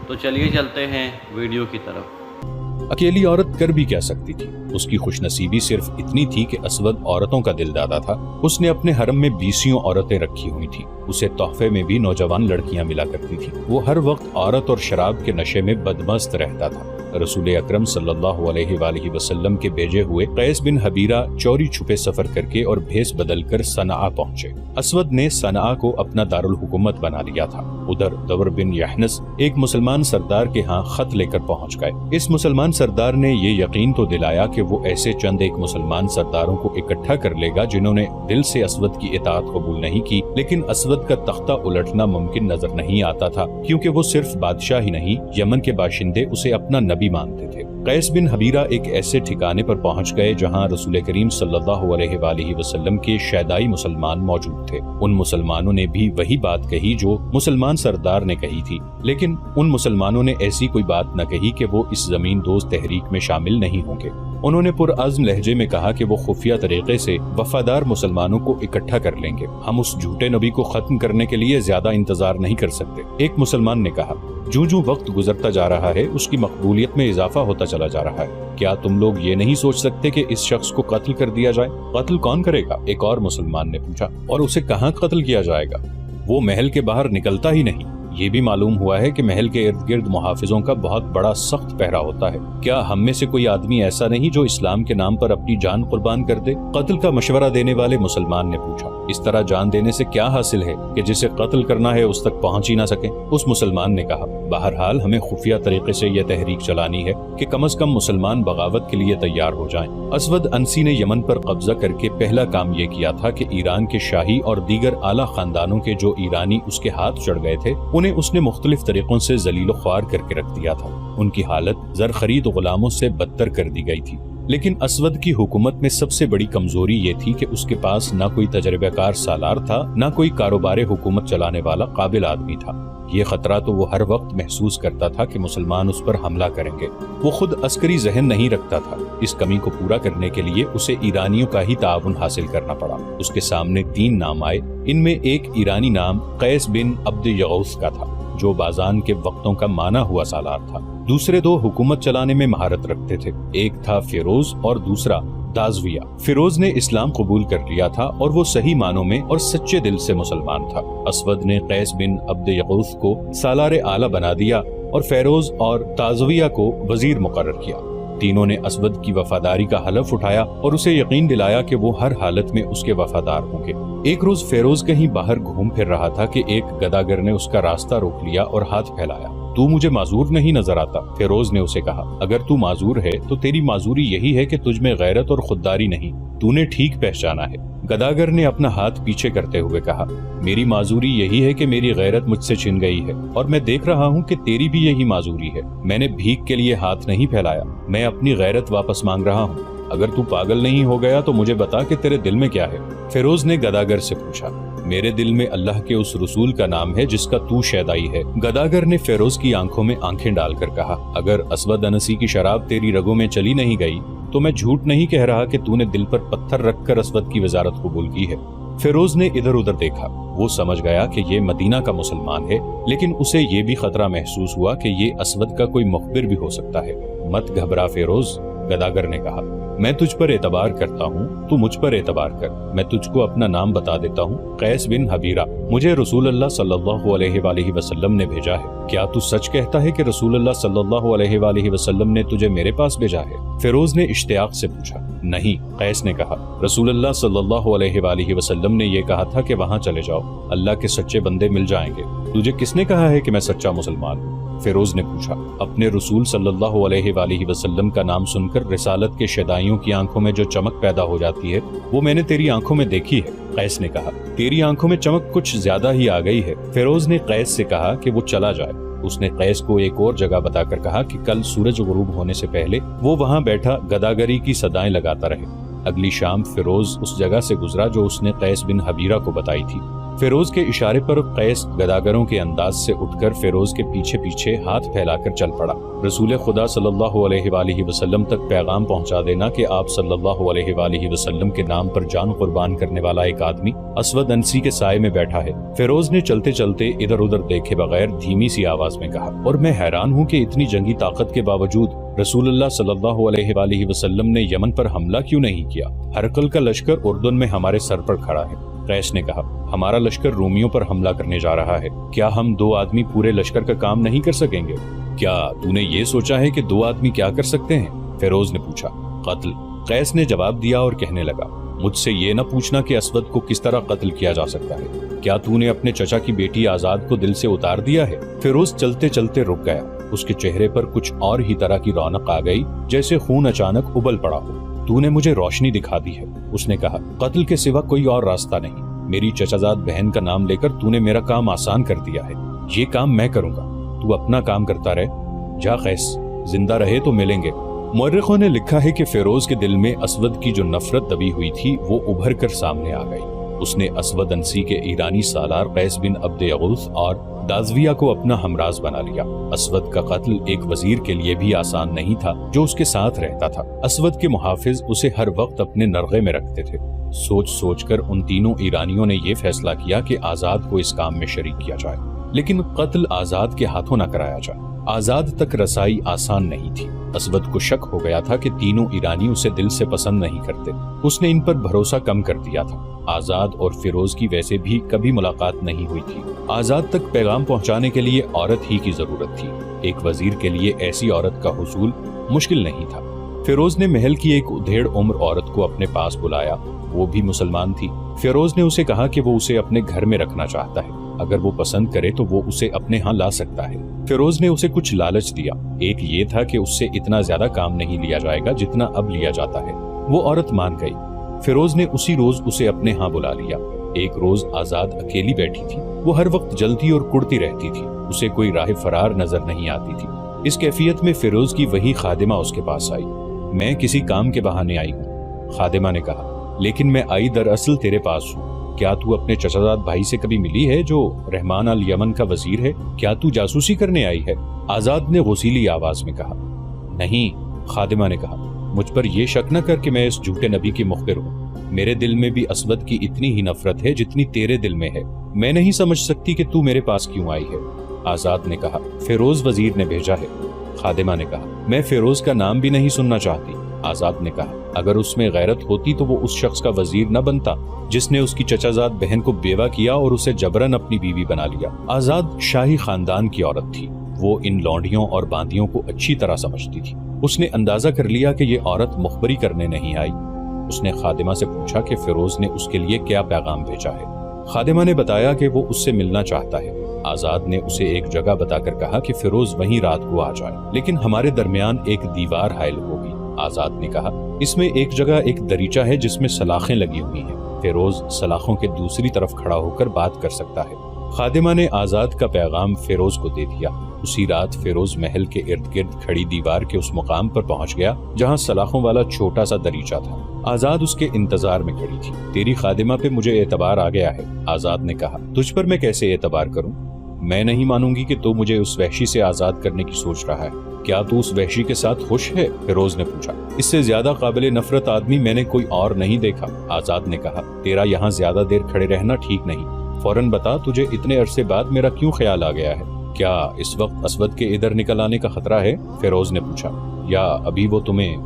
تو چلیے چلتے ہیں ویڈیو کی طرف۔ اکیلی عورت کر بھی کیا سکتی تھی؟ اس کی خوش نصیبی صرف اتنی تھی کہ اسود عورتوں کا دل دادا تھا۔ اس نے اپنے حرم میں 20 عورتیں رکھی ہوئی تھیں۔ اسے تحفے میں بھی نوجوان لڑکیاں ملا کرتی تھیں۔ وہ ہر وقت عورت اور شراب کے نشے میں بدمست رہتا تھا۔ رسول اکرم صلی اللہ علیہ وآلہ وسلم کے بھیجے ہوئے قیس بن حبیرہ چوری چھپے سفر کر کے اور بھیس بدل کر صنعاء پہنچے۔ اسود نے صنعاء کو اپنا دارالحکومت بنا لیا تھا۔ ادھر دور بن یحنس ایک مسلمان سردار کے ہاں خط لے کر پہنچ گئے۔ اس مسلمان سردار نے یہ یقین تو دلایا کہ وہ ایسے چند ایک مسلمان سرداروں کو اکٹھا کر لے گا جنہوں نے دل سے اسود کی اطاعت قبول نہیں کی، لیکن اسود کا تختہ الٹنا ممکن نظر نہیں آتا تھا، کیونکہ وہ صرف بادشاہ ہی نہیں، یمن کے باشندے اسے اپنا نبی مانتے تھے۔ قیس بن حبیرہ ایک ایسے ٹھکانے پر پہنچ گئے جہاں رسول کریم صلی اللہ علیہ وآلہ وسلم کے شیدائی مسلمان موجود تھے۔ ان مسلمانوں نے بھی وہی بات کہی جو مسلمان سردار نے کہی تھی، لیکن ان مسلمانوں نے ایسی کوئی بات نہ کہی کہ وہ اس زمین دوز تحریک میں شامل نہیں ہوں گے۔ انہوں نے پرعزم لہجے میں کہا کہ وہ خفیہ طریقے سے وفادار مسلمانوں کو اکٹھا کر لیں گے۔ ہم اس جھوٹے نبی کو ختم کرنے کے لیے زیادہ انتظار نہیں کر سکتے۔ ایک مسلمان نے کہا، جو وقت گزرتا جا رہا ہے اس کی مقبولیت میں اضافہ ہوتا چلا جا رہا ہے۔ کیا تم لوگ یہ نہیں سوچ سکتے کہ اس شخص کو قتل کر دیا جائے؟ قتل کون کرے گا؟ ایک اور مسلمان نے پوچھا۔ اور اسے کہاں قتل کیا جائے گا؟ وہ محل کے باہر نکلتا ہی نہیں۔ یہ بھی معلوم ہوا ہے کہ محل کے ارد گرد محافظوں کا بہت بڑا سخت پہرا ہوتا ہے۔ کیا ہم میں سے کوئی آدمی ایسا نہیں جو اسلام کے نام پر اپنی جان قربان کر دے؟ قتل کا مشورہ دینے والے مسلمان نے پوچھا۔ اس طرح جان دینے سے کیا حاصل ہے کہ جسے قتل کرنا ہے اس تک پہنچ ہی نہ سکیں؟ اس مسلمان نے کہا، بہرحال ہمیں خفیہ طریقے سے یہ تحریک چلانی ہے کہ کم از کم مسلمان بغاوت کے لیے تیار ہو جائیں۔ اسود انسی نے یمن پر قبضہ کر کے پہلا کام یہ کیا تھا کہ ایران کے شاہی اور دیگر اعلیٰ خاندانوں کے جو ایرانی اس کے ہاتھ چڑھ گئے تھے انہیں اس نے مختلف طریقوں سے ذلیل و خوار کر کے رکھ دیا تھا۔ ان کی حالت زر خرید غلاموں سے بدتر کر دی گئی تھی۔ لیکن اسود کی حکومت میں سب سے بڑی کمزوری یہ تھی کہ اس کے پاس نہ کوئی تجربہ کار سالار تھا، نہ کوئی کاروبار حکومت چلانے والا قابل آدمی تھا۔ یہ خطرہ تو وہ ہر وقت محسوس کرتا تھا کہ مسلمان اس پر حملہ کریں گے۔ وہ خود عسکری ذہن نہیں رکھتا تھا۔ اس کمی کو پورا کرنے کے لیے اسے ایرانیوں کا ہی تعاون حاصل کرنا پڑا۔ اس کے سامنے 3 نام آئے۔ ان میں ایک ایرانی نام قیس بن عبد یغوث کا تھا جو بازان کے وقتوں کا مانا ہوا سالار تھا۔ دوسرے 2 حکومت چلانے میں مہارت رکھتے تھے، ایک تھا فیروز اور دوسرا دازویہ۔ فیروز نے اسلام قبول کر لیا تھا اور وہ صحیح معنوں میں اور سچے دل سے مسلمان تھا۔ اسود نے قیس بن عبد یغوث کو سالار اعلیٰ بنا دیا اور فیروز اور دازویہ کو وزیر مقرر کیا۔ تینوں نے اسود کی وفاداری کا حلف اٹھایا اور اسے یقین دلایا کہ وہ ہر حالت میں اس کے وفادار ہوں گے۔ ایک روز فیروز کہیں باہر گھوم پھر رہا تھا کہ ایک گداگر نے اس کا راستہ روک لیا اور ہاتھ پھیلایا۔ تو مجھے معذور نہیں نظر آتا؟ فیروز نے اسے کہا، اگر تو معذور ہے تو تیری معذوری یہی ہے کہ تجھ میں غیرت اور خودداری نہیں۔ تو نے ٹھیک پہچانا ہے۔ گداگر نے اپنا ہاتھ پیچھے کرتے ہوئے کہا، میری معذوری یہی ہے کہ میری غیرت مجھ سے چھن گئی ہے، اور میں دیکھ رہا ہوں کہ تیری بھی یہی معذوری ہے۔ میں نے بھیک کے لیے ہاتھ نہیں پھیلایا، میں اپنی غیرت واپس مانگ رہا ہوں۔ اگر تو پاگل نہیں ہو گیا تو مجھے بتا کہ تیرے دل میں کیا ہے۔ فیروز نے گداگر سے پوچھا، میرے دل میں اللہ کے اس رسول کا نام ہے جس کا تو شیدائی ہے۔ گداگر نے فیروز کی آنکھوں میں آنکھیں ڈال کر کہا، اگر اسود انسی کی شراب تیری رگوں میں چلی نہیں گئی تو میں جھوٹ نہیں کہہ رہا کہ تو نے دل پر پتھر رکھ کر اسود کی وزارت قبول کی ہے۔ فیروز نے ادھر ادھر دیکھا۔ وہ سمجھ گیا کہ یہ مدینہ کا مسلمان ہے، لیکن اسے یہ بھی خطرہ محسوس ہوا کہ یہ اسود کا کوئی مخبر بھی ہو سکتا ہے۔ مت گھبرا فیروز، گداگر نے کہا، میں تجھ پر اعتبار کرتا ہوں، تو مجھ پر اعتبار کر۔ میں تجھ کو اپنا نام بتا دیتا ہوں، قیس بن حبیرہ۔ مجھے رسول اللہ صلی اللہ علیہ وآلہ وسلم نے بھیجا ہے۔ کیا تو سچ کہتا ہے کہ رسول اللہ صلی اللہ علیہ وآلہ وسلم نے تجھے میرے پاس بھیجا ہے؟ فیروز نے اشتیاق سے پوچھا۔ نہیں، قیس نے کہا، رسول اللہ صلی اللہ علیہ وآلہ وسلم نے یہ کہا تھا کہ وہاں چلے جاؤ، اللہ کے سچے بندے مل جائیں گے۔ تجھے کس نے کہا ہے کہ میں سچا مسلمان ہوں؟ فیروز نے پوچھا۔ اپنے رسول صلی اللہ علیہ وآلہ وسلم کا نام سن کر رسالت کے شیدائیوں کی آنکھوں میں جو چمک پیدا ہو جاتی ہے وہ میں نے تیری آنکھوں میں دیکھی ہے، قیس نے کہا۔ تیری آنکھوں میں چمک کچھ زیادہ ہی آ گئی ہے۔ فیروز نے قیس سے کہا کہ وہ چلا جائے۔ اس نے قیس کو ایک اور جگہ بتا کر کہا کہ کل سورج غروب ہونے سے پہلے وہ وہاں بیٹھا گداگری کی صدائیں لگاتا رہے۔ اگلی شام فیروز اس جگہ سے گزرا جو اس نے قیس بن حبیرہ کو بتائی تھی۔ فیروز کے اشارے پر قیس گداگروں کے انداز سے اٹھ کر فیروز کے پیچھے پیچھے ہاتھ پھیلا کر چل پڑا۔ رسول خدا صلی اللہ علیہ وآلہ وسلم تک پیغام پہنچا دینا کہ آپ صلی اللہ علیہ وآلہ وسلم کے نام پر جان قربان کرنے والا ایک آدمی اسود انسی کے سائے میں بیٹھا ہے۔ فیروز نے چلتے چلتے ادھر ادھر دیکھے بغیر دھیمی سی آواز میں کہا، اور میں حیران ہوں کہ اتنی جنگی طاقت کے باوجود رسول اللہ صلی اللہ علیہ وآلہ وسلم نے یمن پر حملہ کیوں نہیں کیا؟ ہرقل کا لشکر اردن میں ہمارے سر پر کھڑا ہے۔ قیس نے کہا، ہمارا لشکر رومیوں پر حملہ کرنے جا رہا ہے، کیا ہم 2 آدمی پورے لشکر کا کام نہیں کر سکیں گے؟ کیا تو نے یہ سوچا ہے کہ 2 آدمی کیا کر سکتے ہیں؟ فیروز نے پوچھا۔ قتل، قیس نے جواب دیا اور کہنے لگا، مجھ سے یہ نہ پوچھنا کہ اسود کو کس طرح قتل کیا جا سکتا ہے۔ کیا تو نے اپنے چچا کی بیٹی آزاد کو دل سے اتار دیا ہے؟ فیروز چلتے چلتے رک گیا۔ اس کے چہرے پر کچھ اور ہی طرح کی رونق آ گئی، جیسے خون اچانک ابل پڑا ہو۔ تو نے مجھے روشنی دکھا دی ہے، اس نے کہا، قتل کے سوا کوئی اور راستہ نہیں۔ میری چچازاد بہن کا نام لے کر تو نے میرا کام آسان کر دیا ہے، یہ کام میں کروں گا، تو اپنا کام کرتا رہے۔ جا قیس، زندہ رہے تو ملیں گے۔ مورخوں نے لکھا ہے کہ فیروز کے دل میں اسود کی جو نفرت دبی ہوئی تھی وہ ابھر کر سامنے آ گئی۔ اس نے اسود انسی کے ایرانی سالار قیس بن عبد یغوث اور دازویہ کو اپنا ہمراز بنا لیا۔ اسود کا قتل ایک وزیر کے لیے بھی آسان نہیں تھا جو اس کے ساتھ رہتا تھا۔ اسود کے محافظ اسے ہر وقت اپنے نرغے میں رکھتے تھے۔ سوچ سوچ کر ان تینوں ایرانیوں نے یہ فیصلہ کیا کہ آزاد کو اس کام میں شریک کیا جائے، لیکن قتل آزاد کے ہاتھوں نہ کرایا جائے۔ آزاد تک رسائی آسان نہیں تھی۔ اسود کو شک ہو گیا تھا کہ تینوں ایرانی اسے دل سے پسند نہیں کرتے۔ اس نے ان پر بھروسہ کم کر دیا تھا۔ آزاد اور فیروز کی ویسے بھی کبھی ملاقات نہیں ہوئی تھی۔ آزاد تک پیغام پہنچانے کے لیے عورت ہی کی ضرورت تھی۔ ایک وزیر کے لیے ایسی عورت کا حصول مشکل نہیں تھا۔ فیروز نے محل کی ایک ادھیڑ عمر عورت کو اپنے پاس بلایا، وہ بھی مسلمان تھی۔ فیروز نے اسے کہا کہ وہ اسے اپنے گھر میں رکھنا چاہتا ہے، اگر وہ پسند کرے تو وہ اسے اپنے ہاں لا سکتا ہے۔ فیروز نے اسے کچھ لالچ دیا۔ ایک یہ تھا کہ اس سے اتنا زیادہ کام نہیں لیا جائے گا جتنا اب لیا جاتا ہے۔ وہ عورت مان گئی۔ فیروز نے اسی روز اسے اپنے ہاں بلا لیا۔ ایک روز آزاد اکیلی بیٹھی تھی۔ وہ ہر وقت جلتی اور کڑتی رہتی تھی، اسے کوئی راہ فرار نظر نہیں آتی تھی۔ اس کیفیت میں فیروز کی وہی خادمہ اس کے پاس آئی۔ میں کسی کام کے بہانے آئی ہوں، خادمہ نے کہا، لیکن میں آئی دراصل تیرے پاس ہوں۔ کیا تو اپنے چچازاد بھائی سے کبھی ملی ہے جو رحمان الیمن کا وزیر ہے؟ کیا تو جاسوسی کرنے آئی ہے؟ آزاد نے غصیلی آواز میں کہا۔ نہیں، خادمہ نے کہا، مجھ پر یہ شک نہ کر کہ میں اس جھوٹے نبی کی مخبر ہوں۔ میرے دل میں بھی اسود کی اتنی ہی نفرت ہے جتنی تیرے دل میں ہے۔ میں نہیں سمجھ سکتی کہ تو میرے پاس کیوں آئی ہے۔ آزاد نے کہا، فیروز وزیر نے بھیجا ہے۔ خادمہ نے کہا، میں فیروز کا نام بھی نہیں سننا چاہتی۔ آزاد نے کہا، اگر اس میں غیرت ہوتی تو وہ اس شخص کا وزیر نہ بنتا جس نے اس کی چچازاد بہن کو بیوہ کیا اور اسے جبرن اپنی بیوی بنا لیا۔ آزاد شاہی خاندان کی عورت تھی۔ وہ ان لونڈیوں اور باندیوں کو اچھی طرح سمجھتی تھی۔ اس نے اندازہ کر لیا کہ یہ عورت مخبری کرنے نہیں آئی۔ اس نے خادمہ سے پوچھا کہ فیروز نے اس کے لیے کیا پیغام بھیجا ہے۔ خادمہ نے بتایا کہ وہ اس سے ملنا چاہتا ہے۔ آزاد نے اسے ایک جگہ بتا کر کہا کہ فیروز وہیں رات کو آ جائے، لیکن ہمارے درمیان ایک دیوار حائل ہوگی۔ آزاد نے کہا، اس میں ایک جگہ ایک دریچہ ہے جس میں سلاخیں لگی ہوئی ہیں۔ فیروز سلاخوں کے دوسری طرف کھڑا ہو کر بات کر سکتا ہے۔ خادمہ نے آزاد کا پیغام فیروز کو دے دیا۔ اسی رات فیروز محل کے ارد گرد کھڑی دیوار کے اس مقام پر پہنچ گیا جہاں سلاخوں والا چھوٹا سا دریچہ تھا۔ آزاد اس کے انتظار میں کھڑی تھی۔ تیری خادمہ پہ مجھے اعتبار آ گیا ہے، آزاد نے کہا۔ تجھ پر میں کیسے اعتبار کروں؟ میں نہیں مانوں گی کہ تو مجھے اس وحشی سے آزاد کرنے کی سوچ رہا ہے۔ کیا تو اس وحشی کے ساتھ خوش ہے؟ فیروز نے پوچھا۔ اس سے زیادہ قابل نفرت آدمی میں نے کوئی اور نہیں دیکھا، آزاد نے کہا۔ تیرا یہاں زیادہ دیر کھڑے رہنا ٹھیک نہیں۔ فوراً بتا، تجھے اتنے عرصے بعد میرا کیوں خیال آ گیا ہے؟ کیا اس وقت اسود کے ادھر نکل آنے کا خطرہ ہے؟ فیروز نے پوچھا۔ یا ابھی وہ تمہیں؟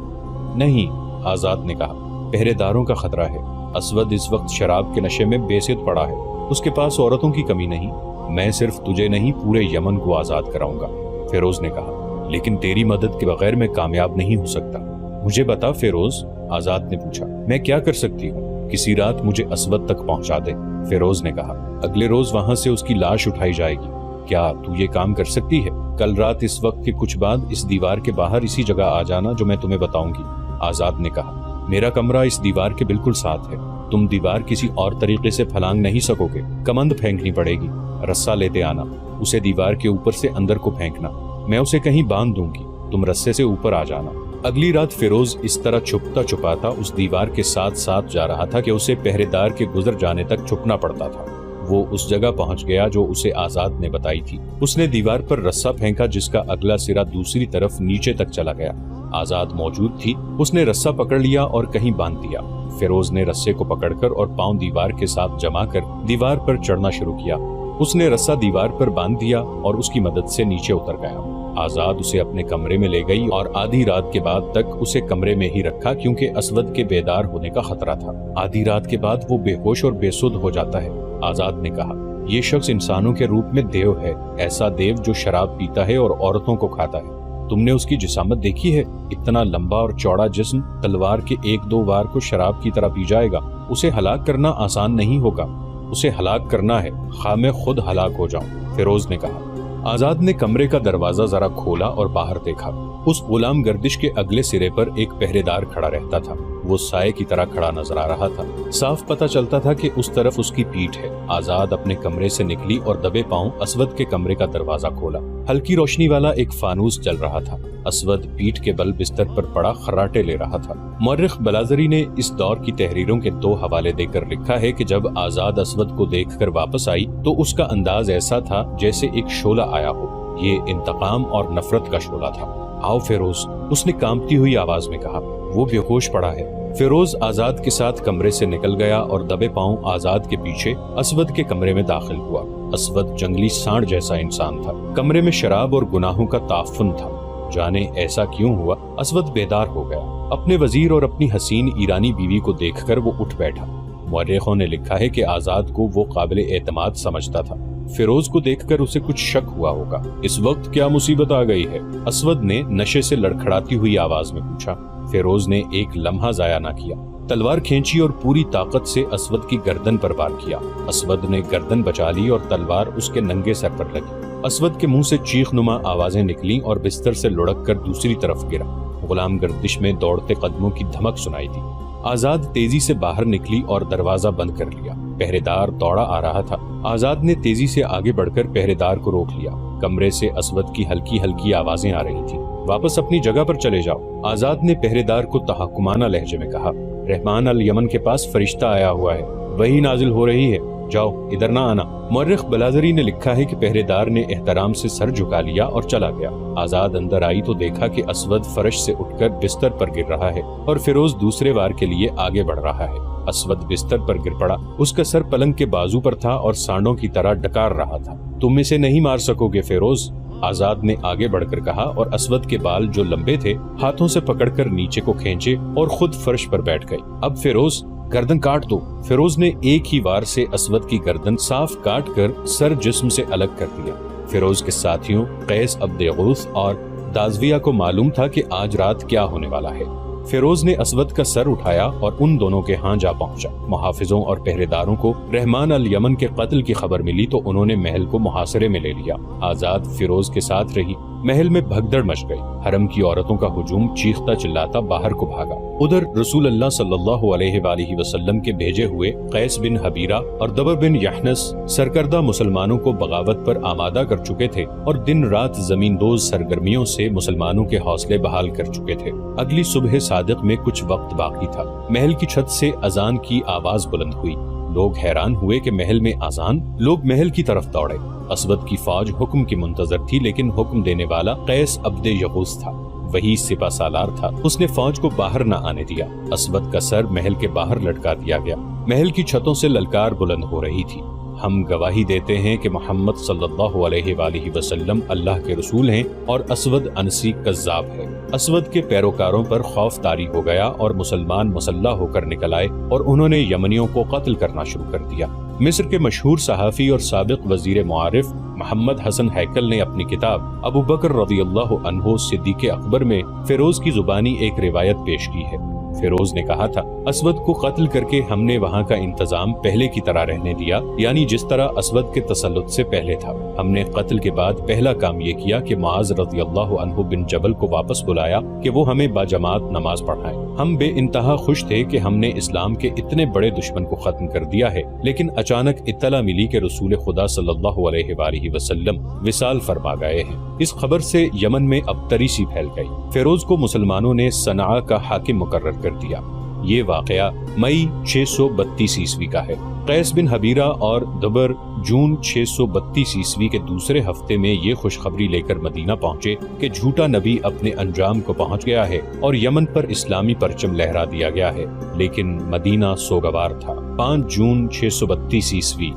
نہیں، آزاد نے کہا، پہرے داروں کا خطرہ ہے۔ اسود اس وقت شراب کے نشے میں بے سد پڑا ہے، اس کے پاس عورتوں کی کمی نہیں۔ میں صرف تجھے نہیں پورے یمن کو آزاد کراؤں گا، فیروز نے کہا، لیکن تیری مدد کے بغیر میں کامیاب نہیں ہو سکتا۔ مجھے بتا فیروز، آزاد نے پوچھا، میں کیا کر سکتی ہوں؟ کسی رات مجھے اسود تک پہنچا دے، فیروز نے کہا۔ اگلے روز وہاں سے اس کی لاش اٹھائی جائے گی۔ کیا تو یہ کام کر سکتی ہے؟ کل رات اس وقت کے کچھ بعد اس دیوار کے باہر اسی جگہ آ جانا جو میں تمہیں بتاؤں گی، آزاد نے کہا۔ میرا کمرہ اس دیوار کے بالکل ساتھ ہے۔ تم دیوار کسی اور طریقے سے پھلانگ نہیں سکو گے، کمند پھینکنی پڑے گی۔ رسہ لیتے آنا، اسے دیوار کے اوپر سے اندر کو پھینکنا، میں اسے کہیں باندھ دوں گی، تم رسے سے اوپر آ جانا۔ اگلی رات فیروز اس طرح چھپتا چھپاتا اس دیوار کے ساتھ ساتھ جا رہا تھا کہ اسے پہرے دار کے گزر جانے تک چھپنا پڑتا تھا۔ وہ اس جگہ پہنچ گیا جو اسے آزاد نے بتائی تھی۔ اس نے دیوار پر رسا پھینکا جس کا اگلا سرا دوسری طرف نیچے تک چلا گیا۔ آزاد موجود تھی۔ اس نے رسا پکڑ لیا اور کہیں باندھ دیا۔ فیروز نے رسے کو پکڑ کر اور پاؤں دیوار کے ساتھ جما کر دیوار پر چڑھنا شروع کیا۔ اس نے رسا دیوار پر باندھ دیا اور اس کی مدد سے نیچے اتر گیا۔ آزاد اسے اپنے کمرے میں لے گئی اور آدھی رات کے بعد تک اسے کمرے میں ہی رکھا کیونکہ اسود کے بیدار ہونے کا خطرہ تھا۔ آدھی رات کے بعد وہ بے ہوش اور بے سدھ ہو جاتا ہے۔ آزاد نے کہا، یہ شخص انسانوں کے روپ میں دیو ہے، ایسا دیو جو شراب پیتا ہے اور عورتوں کو کھاتا ہے۔ تم نے اس کی جسامت دیکھی ہے؟ اتنا لمبا اور چوڑا جسم تلوار کے 1-2 وار کو شراب کی طرح پی جائے گا۔ اسے ہلاک کرنا آسان نہیں ہوگا۔ اسے ہلاک کرنا ہے، خواہ میں خود ہلاک ہو جاؤں، فیروز نے کہا۔ آزاد نے کمرے کا دروازہ ذرا کھولا اور باہر دیکھا۔ اس غلام گردش کے اگلے سرے پر ایک پہرے دار کھڑا رہتا تھا۔ وہ سائے کی طرح کھڑا نظر آ رہا تھا۔ صاف پتہ چلتا تھا کہ اس طرف اس کی پیٹھ ہے۔ آزاد اپنے کمرے سے نکلی اور دبے پاؤں اسود کے کمرے کا دروازہ کھولا۔ ہلکی روشنی والا ایک فانوس جل رہا تھا۔ اسود پیٹھ کے بل بستر پر پڑا خراٹے لے رہا تھا۔ مورخ بلازری نے اس دور کی تحریروں کے 2 حوالے دے کر لکھا ہے کہ جب آزاد اسود کو دیکھ کر واپس آئی تو اس کا انداز ایسا تھا جیسے ایک شعلہ آیا ہو۔ یہ انتقام اور نفرت کا شعلہ تھا۔ آؤ فیروز، اس نے کانپتی ہوئی آواز میں کہا۔ وہ بے ہوش پڑا ہے۔ فیروز آزاد کے ساتھ کمرے سے نکل گیا اور دبے پاؤں آزاد کے پیچھے اسود کے کمرے میں داخل ہوا۔ اسود جنگلی سانڈ جیسا انسان تھا۔ کمرے میں شراب اور گناہوں کا تعفن تھا۔ جانے ایسا کیوں ہوا، اسود بیدار ہو گیا۔ اپنے وزیر اور اپنی حسین ایرانی بیوی کو دیکھ کر وہ اٹھ بیٹھا۔ مورخوں نے لکھا ہے کہ آزاد کو وہ قابل اعتماد سمجھتا تھا۔ فیروز کو دیکھ کر اسے کچھ شک ہوا ہوگا۔ اس وقت کیا مصیبت آ گئی ہے؟ اسود نے نشے سے لڑکھڑاتی ہوئی آواز میں پوچھا۔ فیروز نے ایک لمحہ ضائع نہ کیا۔ تلوار کھینچی اور پوری طاقت سے اسود کی گردن پر وار کیا۔ اسود نے گردن بچا لی اور تلوار اس کے ننگے سر پر لگی۔ اسود کے منہ سے چیخ نما آوازیں نکلیں اور بستر سے لڑک کر دوسری طرف گرا۔ غلام گردش میں دوڑتے قدموں کی دھمک سنائی دی۔ آزاد تیزی سے باہر نکلی اور دروازہ بند کر لیا۔ پہرے دار دوڑا آ رہا تھا۔ آزاد نے تیزی سے آگے بڑھ کر پہرے دار کو روک لیا۔ کمرے سے اسود کی ہلکی ہلکی آوازیں آ رہی تھیں۔ واپس اپنی جگہ پر چلے جاؤ، آزاد نے پہرے دار کو تحکمانہ لہجے میں کہا۔ رحمان الیمن کے پاس فرشتہ آیا ہوا ہے، وہی نازل ہو رہی ہے، جاؤ ادھر نہ آنا۔ مورخ بلازری نے لکھا ہے کہ پہرے دار نے احترام سے سر جھکا لیا اور چلا گیا۔ آزاد اندر آئی تو دیکھا کہ اسود فرش سے اٹھ کر بستر پر گر رہا ہے اور فیروز دوسرے وار کے لیے آگے بڑھ رہا ہے۔ اسود بستر پر گر پڑا۔ اس کا سر پلنگ کے بازو پر تھا اور سانڈوں کی طرح ڈکار رہا تھا۔ تم اسے نہیں مار سکو گے فیروز، آزاد نے آگے بڑھ کر کہا اور اسود کے بال جو لمبے تھے ہاتھوں سے پکڑ کر نیچے کو کھینچے اور خود فرش پر بیٹھ گئی۔ اب فیروز، گردن کاٹ دو۔ فیروز نے ایک ہی وار سے اسود کی گردن صاف کاٹ کر سر جسم سے الگ کر دیا۔ فیروز کے ساتھیوں قیس عبد غوث اور دازویہ کو معلوم تھا کہ آج رات کیا ہونے والا ہے۔ فیروز نے اسود کا سر اٹھایا اور ان دونوں کے ہاں جا پہنچا۔ محافظوں اور پہرے داروں کو رحمان الیمن کے قتل کی خبر ملی تو انہوں نے محل کو محاصرے میں لے لیا۔ آزاد فیروز کے ساتھ رہی۔ محل میں بھگدڑ مچ گئی۔ حرم کی عورتوں کا ہجوم چیختا چلاتا باہر کو بھاگا۔ ادھر رسول اللہ صلی اللہ علیہ وآلہ وسلم کے بھیجے ہوئے قیس بن حبیرہ اور دبر بن یحنس سرکردہ مسلمانوں کو بغاوت پر آمادہ کر چکے تھے اور دن رات زمین دوز سرگرمیوں سے مسلمانوں کے حوصلے بحال کر چکے تھے۔ اگلی صبح صادق میں کچھ وقت باقی تھا۔ محل کی چھت سے اذان کی آواز بلند ہوئی۔ لوگ حیران ہوئے کہ محل میں اذان۔ لوگ محل کی طرف دوڑے۔ اسود کی فوج حکم کی منتظر تھی لیکن حکم دینے والا قیس عبد یغوث تھا، وہی سپہ سالار تھا۔ اس نے فوج کو باہر نہ آنے دیا۔ اسود کا سر محل کے باہر لٹکا دیا گیا۔ محل کی چھتوں سے للکار بلند ہو رہی تھی۔ ہم گواہی دیتے ہیں کہ محمد صلی اللہ علیہ وآلہ وسلم اللہ کے رسول ہیں اور اسود انسی کذاب ہے۔ اسود کے پیروکاروں پر خوف طاری ہو گیا اور مسلمان مسلح ہو کر نکل آئے اور انہوں نے یمنیوں کو قتل کرنا شروع کر دیا۔ مصر کے مشہور صحافی اور سابق وزیر معارف محمد حسن ہیکل نے اپنی کتاب ابو بکر رضی اللہ عنہ صدیق اکبر میں فیروز کی زبانی ایک روایت پیش کی ہے۔ فیروز نے کہا تھا، اسود کو قتل کر کے ہم نے وہاں کا انتظام پہلے کی طرح رہنے دیا، یعنی جس طرح اسود کے تسلط سے پہلے تھا۔ ہم نے قتل کے بعد پہلا کام یہ کیا کہ معاذ رضی اللہ عنہ بن جبل کو واپس بلایا کہ وہ ہمیں باجماعت نماز پڑھائیں۔ ہم بے انتہا خوش تھے کہ ہم نے اسلام کے اتنے بڑے دشمن کو ختم کر دیا ہے، لیکن اچانک اطلاع ملی کہ رسول خدا صلی اللہ علیہ وآلہ وسلم وصال فرما گئے ہیں۔ اس خبر سے یمن میں ابتری سی پھیل گئی۔ فیروز کو مسلمانوں نے صنعاء کا حاکم مقرر کر دیا۔ یہ واقعہ مئی 632 عیسوی کا ہے۔ قیس بن حبیرہ اور دبر جون 632 عیسوی کے دوسرے ہفتے میں یہ خوشخبری لے کر مدینہ پہنچے کہ جھوٹا نبی اپنے انجام کو پہنچ گیا ہے اور یمن پر اسلامی پرچم لہرا دیا گیا ہے، لیکن مدینہ سوگوار تھا۔ 5 جون 632 عیسوی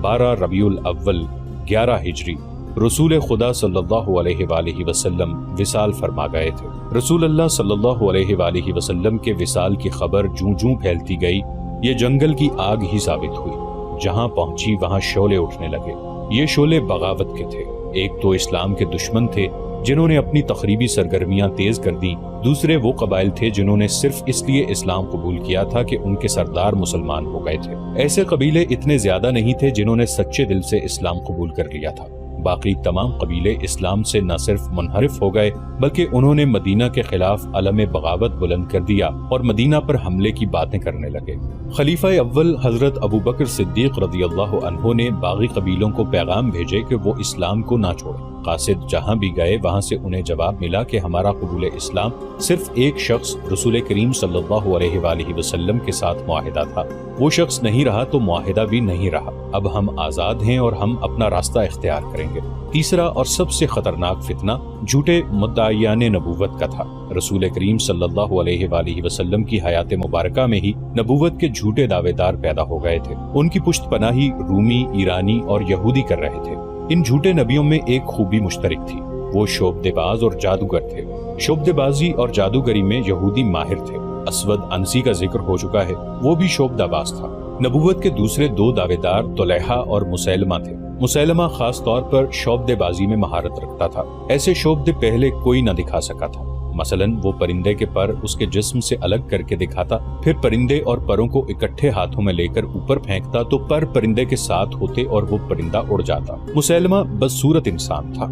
12 ربیع الاول 11 ہجری رسول خدا صلی اللہ علیہ وآلہ وسلم وصال فرما گئے تھے۔ رسول اللہ صلی اللہ علیہ وآلہ وسلم کے وصال کی خبر جوں جوں پھیلتی گئی، یہ جنگل کی آگ ہی ثابت ہوئی۔ جہاں پہنچی وہاں شعلے اٹھنے لگے۔ یہ شعلے بغاوت کے تھے۔ ایک تو اسلام کے دشمن تھے جنہوں نے اپنی تخریبی سرگرمیاں تیز کر دیں، دوسرے وہ قبائل تھے جنہوں نے صرف اس لیے اسلام قبول کیا تھا کہ ان کے سردار مسلمان ہو گئے تھے۔ ایسے قبیلے اتنے زیادہ نہیں تھے جنہوں نے سچے دل سے اسلام قبول کر لیا تھا۔ باقی تمام قبیلے اسلام سے نہ صرف منحرف ہو گئے بلکہ انہوں نے مدینہ کے خلاف علم بغاوت بلند کر دیا اور مدینہ پر حملے کی باتیں کرنے لگے۔ خلیفہ اول حضرت ابو بکر صدیق رضی اللہ عنہ نے باغی قبیلوں کو پیغام بھیجے کہ وہ اسلام کو نہ چھوڑیں۔ قاصد جہاں بھی گئے وہاں سے انہیں جواب ملا کہ ہمارا قبول اسلام صرف ایک شخص رسول کریم صلی اللہ علیہ وآلہ وسلم کے ساتھ معاہدہ تھا، وہ شخص نہیں رہا تو معاہدہ بھی نہیں رہا، اب ہم آزاد ہیں اور ہم اپنا راستہ اختیار کریں گے۔ تیسرا اور سب سے خطرناک فتنہ جھوٹے مدعیان نبوت کا تھا۔ رسول کریم صلی اللہ علیہ وآلہ وسلم کی حیات مبارکہ میں ہی نبوت کے جھوٹے دعوے دار پیدا ہو گئے تھے۔ ان کی پشت پناہی رومی، ایرانی اور یہودی کر رہے تھے۔ ان جھوٹے نبیوں میں ایک خوبی مشترک تھی، وہ شعبدے باز اور جادوگر تھے۔ شعبدے بازی اور جادوگری میں یہودی ماہر تھے۔ اسود انسی کا ذکر ہو چکا ہے، وہ بھی شعبدہ باز تھا۔ نبوت کے دوسرے دو دعوے دار طلیحہ اور مسیلمہ تھے۔ مسیلمہ خاص طور پر شعبدے بازی میں مہارت رکھتا تھا، ایسے شعبدے پہلے کوئی نہ دکھا سکا تھا۔ مثلاً وہ پرندے کے پر اس کے جسم سے الگ کر کے دکھاتا، پھر پرندے اور پروں کو اکٹھے ہاتھوں میں لے کر اوپر پھینکتا تو پر پرندے کے ساتھ ہوتے اور وہ پرندہ اڑ جاتا۔ مسیلمہ بدصورت انسان تھا،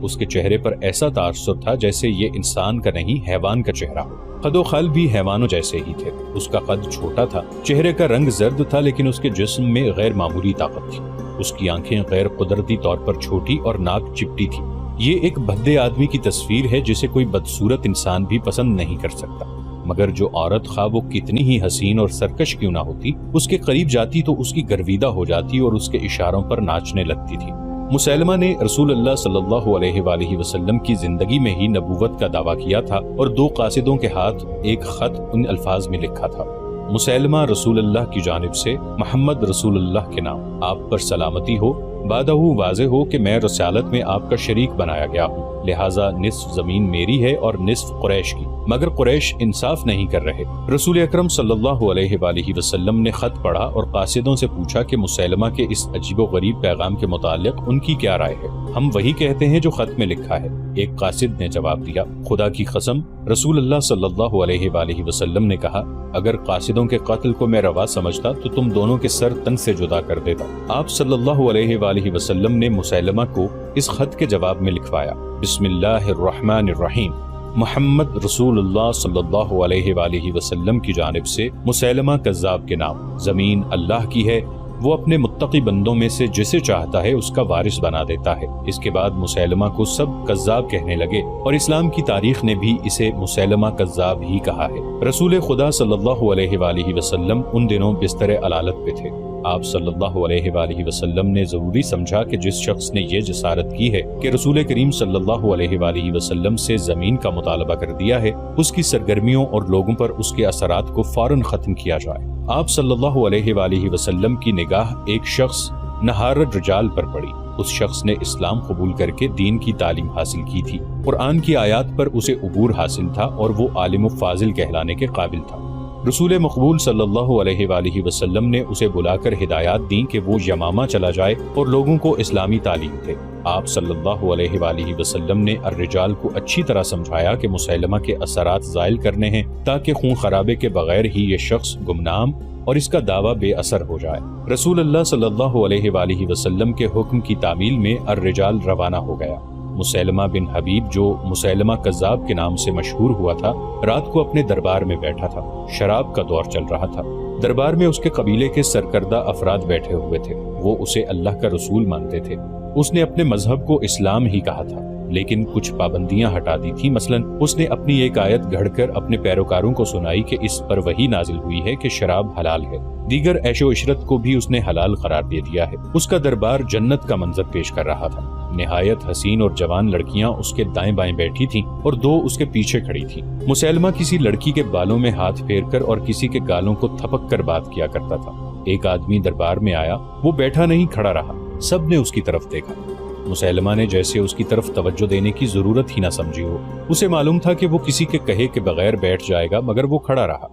اس کے چہرے پر ایسا تاثر تھا جیسے یہ انسان کا نہیں حیوان کا چہرہ ہو۔ قد و خال بھی حیوانوں جیسے ہی تھے، اس کا قد چھوٹا تھا، چہرے کا رنگ زرد تھا لیکن اس کے جسم میں غیر معمولی طاقت تھی۔ اس کی آنکھیں غیر قدرتی طور پر چھوٹی اور ناک چپٹی تھی۔ یہ ایک بھدے آدمی کی تصویر ہے جسے کوئی بدصورت انسان بھی پسند نہیں کر سکتا، مگر جو عورت خواہ وہ کتنی ہی حسین اور سرکش کیوں نہ ہوتی، اس کے قریب جاتی تو اس کی گرویدہ ہو جاتی اور اس کے اشاروں پر ناچنے لگتی تھی۔ مسیلمہ نے رسول اللہ صلی اللہ علیہ وآلہ وسلم کی زندگی میں ہی نبوت کا دعویٰ کیا تھا اور دو قاصدوں کے ہاتھ ایک خط ان الفاظ میں لکھا تھا: مسیلمہ رسول اللہ کی جانب سے، محمد رسول اللہ کے نام، آپ پر سلامتی ہو۔ بعدہ واضح ہو کہ میں رسالت میں آپ کا شریک بنایا گیا ہوں، لہٰذا نصف زمین میری ہے اور نصف قریش کی، مگر قریش انصاف نہیں کر رہے۔ رسول اکرم صلی اللہ علیہ وآلہ وسلم نے خط پڑھا اور قاصدوں سے پوچھا کہ مسیلمہ کے اس عجیب و غریب پیغام کے متعلق ان کی کیا رائے ہے۔ ہم وہی کہتے ہیں جو خط میں لکھا ہے، ایک قاصد نے جواب دیا۔ خدا کی قسم، رسول اللہ صلی اللہ علیہ وآلہ وسلم نے کہا، اگر قاصدوں کے قتل کو میں روا سمجھتا تو تم دونوں کے سر تن سے جدا کر دیتا۔ آپ صلی اللہ علیہ وآلہ وسلم نے مسیلمہ کو اس خط کے جواب میں لکھوایا: بسم اللہ الرحمن الرحیم، محمد رسول اللہ صلی اللہ علیہ وآلہ وسلم کی جانب سے، مسیلمہ کذاب کے نام، زمین اللہ کی ہے، وہ اپنے متقی بندوں میں سے جسے چاہتا ہے اس کا وارث بنا دیتا ہے۔ اس کے بعد مسیلمہ کو سب کذاب کہنے لگے اور اسلام کی تاریخ نے بھی اسے مسیلمہ کذاب ہی کہا ہے۔ رسول خدا صلی اللہ علیہ وآلہ وسلم ان دنوں بستر علالت پہ تھے۔ آپ صلی اللہ علیہ وآلہ وسلم نے ضروری سمجھا کہ جس شخص نے یہ جسارت کی ہے کہ رسول کریم صلی اللہ علیہ وآلہ وسلم سے زمین کا مطالبہ کر دیا ہے، اس کی سرگرمیوں اور لوگوں پر اس کے اثرات کو فوراً ختم کیا جائے۔ آپ صلی اللہ علیہ وآلہ وسلم کی نگاہ ایک شخص نہارد رجال پر پڑی۔ اس شخص نے اسلام قبول کر کے دین کی تعلیم حاصل کی تھی، قرآن کی آیات پر اسے عبور حاصل تھا اور وہ عالم و فاضل کہلانے کے قابل تھا۔ رسول مقبول صلی اللہ علیہ وآلہ وسلم نے اسے بلا کر ہدایات دیں کہ وہ یمامہ چلا جائے اور لوگوں کو اسلامی تعلیم دے۔ آپ صلی اللہ علیہ وآلہ وسلم نے الرجال کو اچھی طرح سمجھایا کہ مسیلمہ کے اثرات زائل کرنے ہیں تاکہ خون خرابے کے بغیر ہی یہ شخص گمنام اور اس کا دعویٰ بے اثر ہو جائے۔ رسول اللہ صلی اللہ علیہ وآلہ وسلم کے حکم کی تعمیل میں الرجال روانہ ہو گیا۔ مسیلمہ بن حبیب، جو مسیلمہ کذاب کے نام سے مشہور ہوا تھا، رات کو اپنے دربار میں بیٹھا تھا۔ شراب کا دور چل رہا تھا۔ دربار میں اس کے قبیلے کے سرکردہ افراد بیٹھے ہوئے تھے، وہ اسے اللہ کا رسول مانتے تھے۔ اس نے اپنے مذہب کو اسلام ہی کہا تھا۔ لیکن کچھ پابندیاں ہٹا دی تھی۔ مثلا اس نے اپنی ایک آیت گھڑ کر اپنے پیروکاروں کو سنائی کہ اس پر وحی نازل ہوئی ہے کہ شراب حلال ہے۔ دیگر عیش و عشرت کو بھی اس نے حلال قرار دے دیا ہے۔ اس کا دربار جنت کا منظر پیش کر رہا تھا۔ نہایت حسین اور جوان لڑکیاں اس کے دائیں بائیں بیٹھی تھیں اور دو اس کے پیچھے کھڑی تھیں۔ مسیلمہ کسی لڑکی کے بالوں میں ہاتھ پھیر کر اور کسی کے گالوں کو تھپک کر بات کیا کرتا تھا۔ ایک آدمی دربار میں آیا، وہ بیٹھا نہیں کھڑا رہا، سب نے اس کی طرف دیکھا۔ مسیلمہ نے جیسے اس کی طرف توجہ دینے کی ضرورت ہی نہ سمجھی ہو۔ اسے معلوم تھا کہ وہ کسی کے کہے کے بغیر بیٹھ جائے گا، مگر وہ کھڑا رہا۔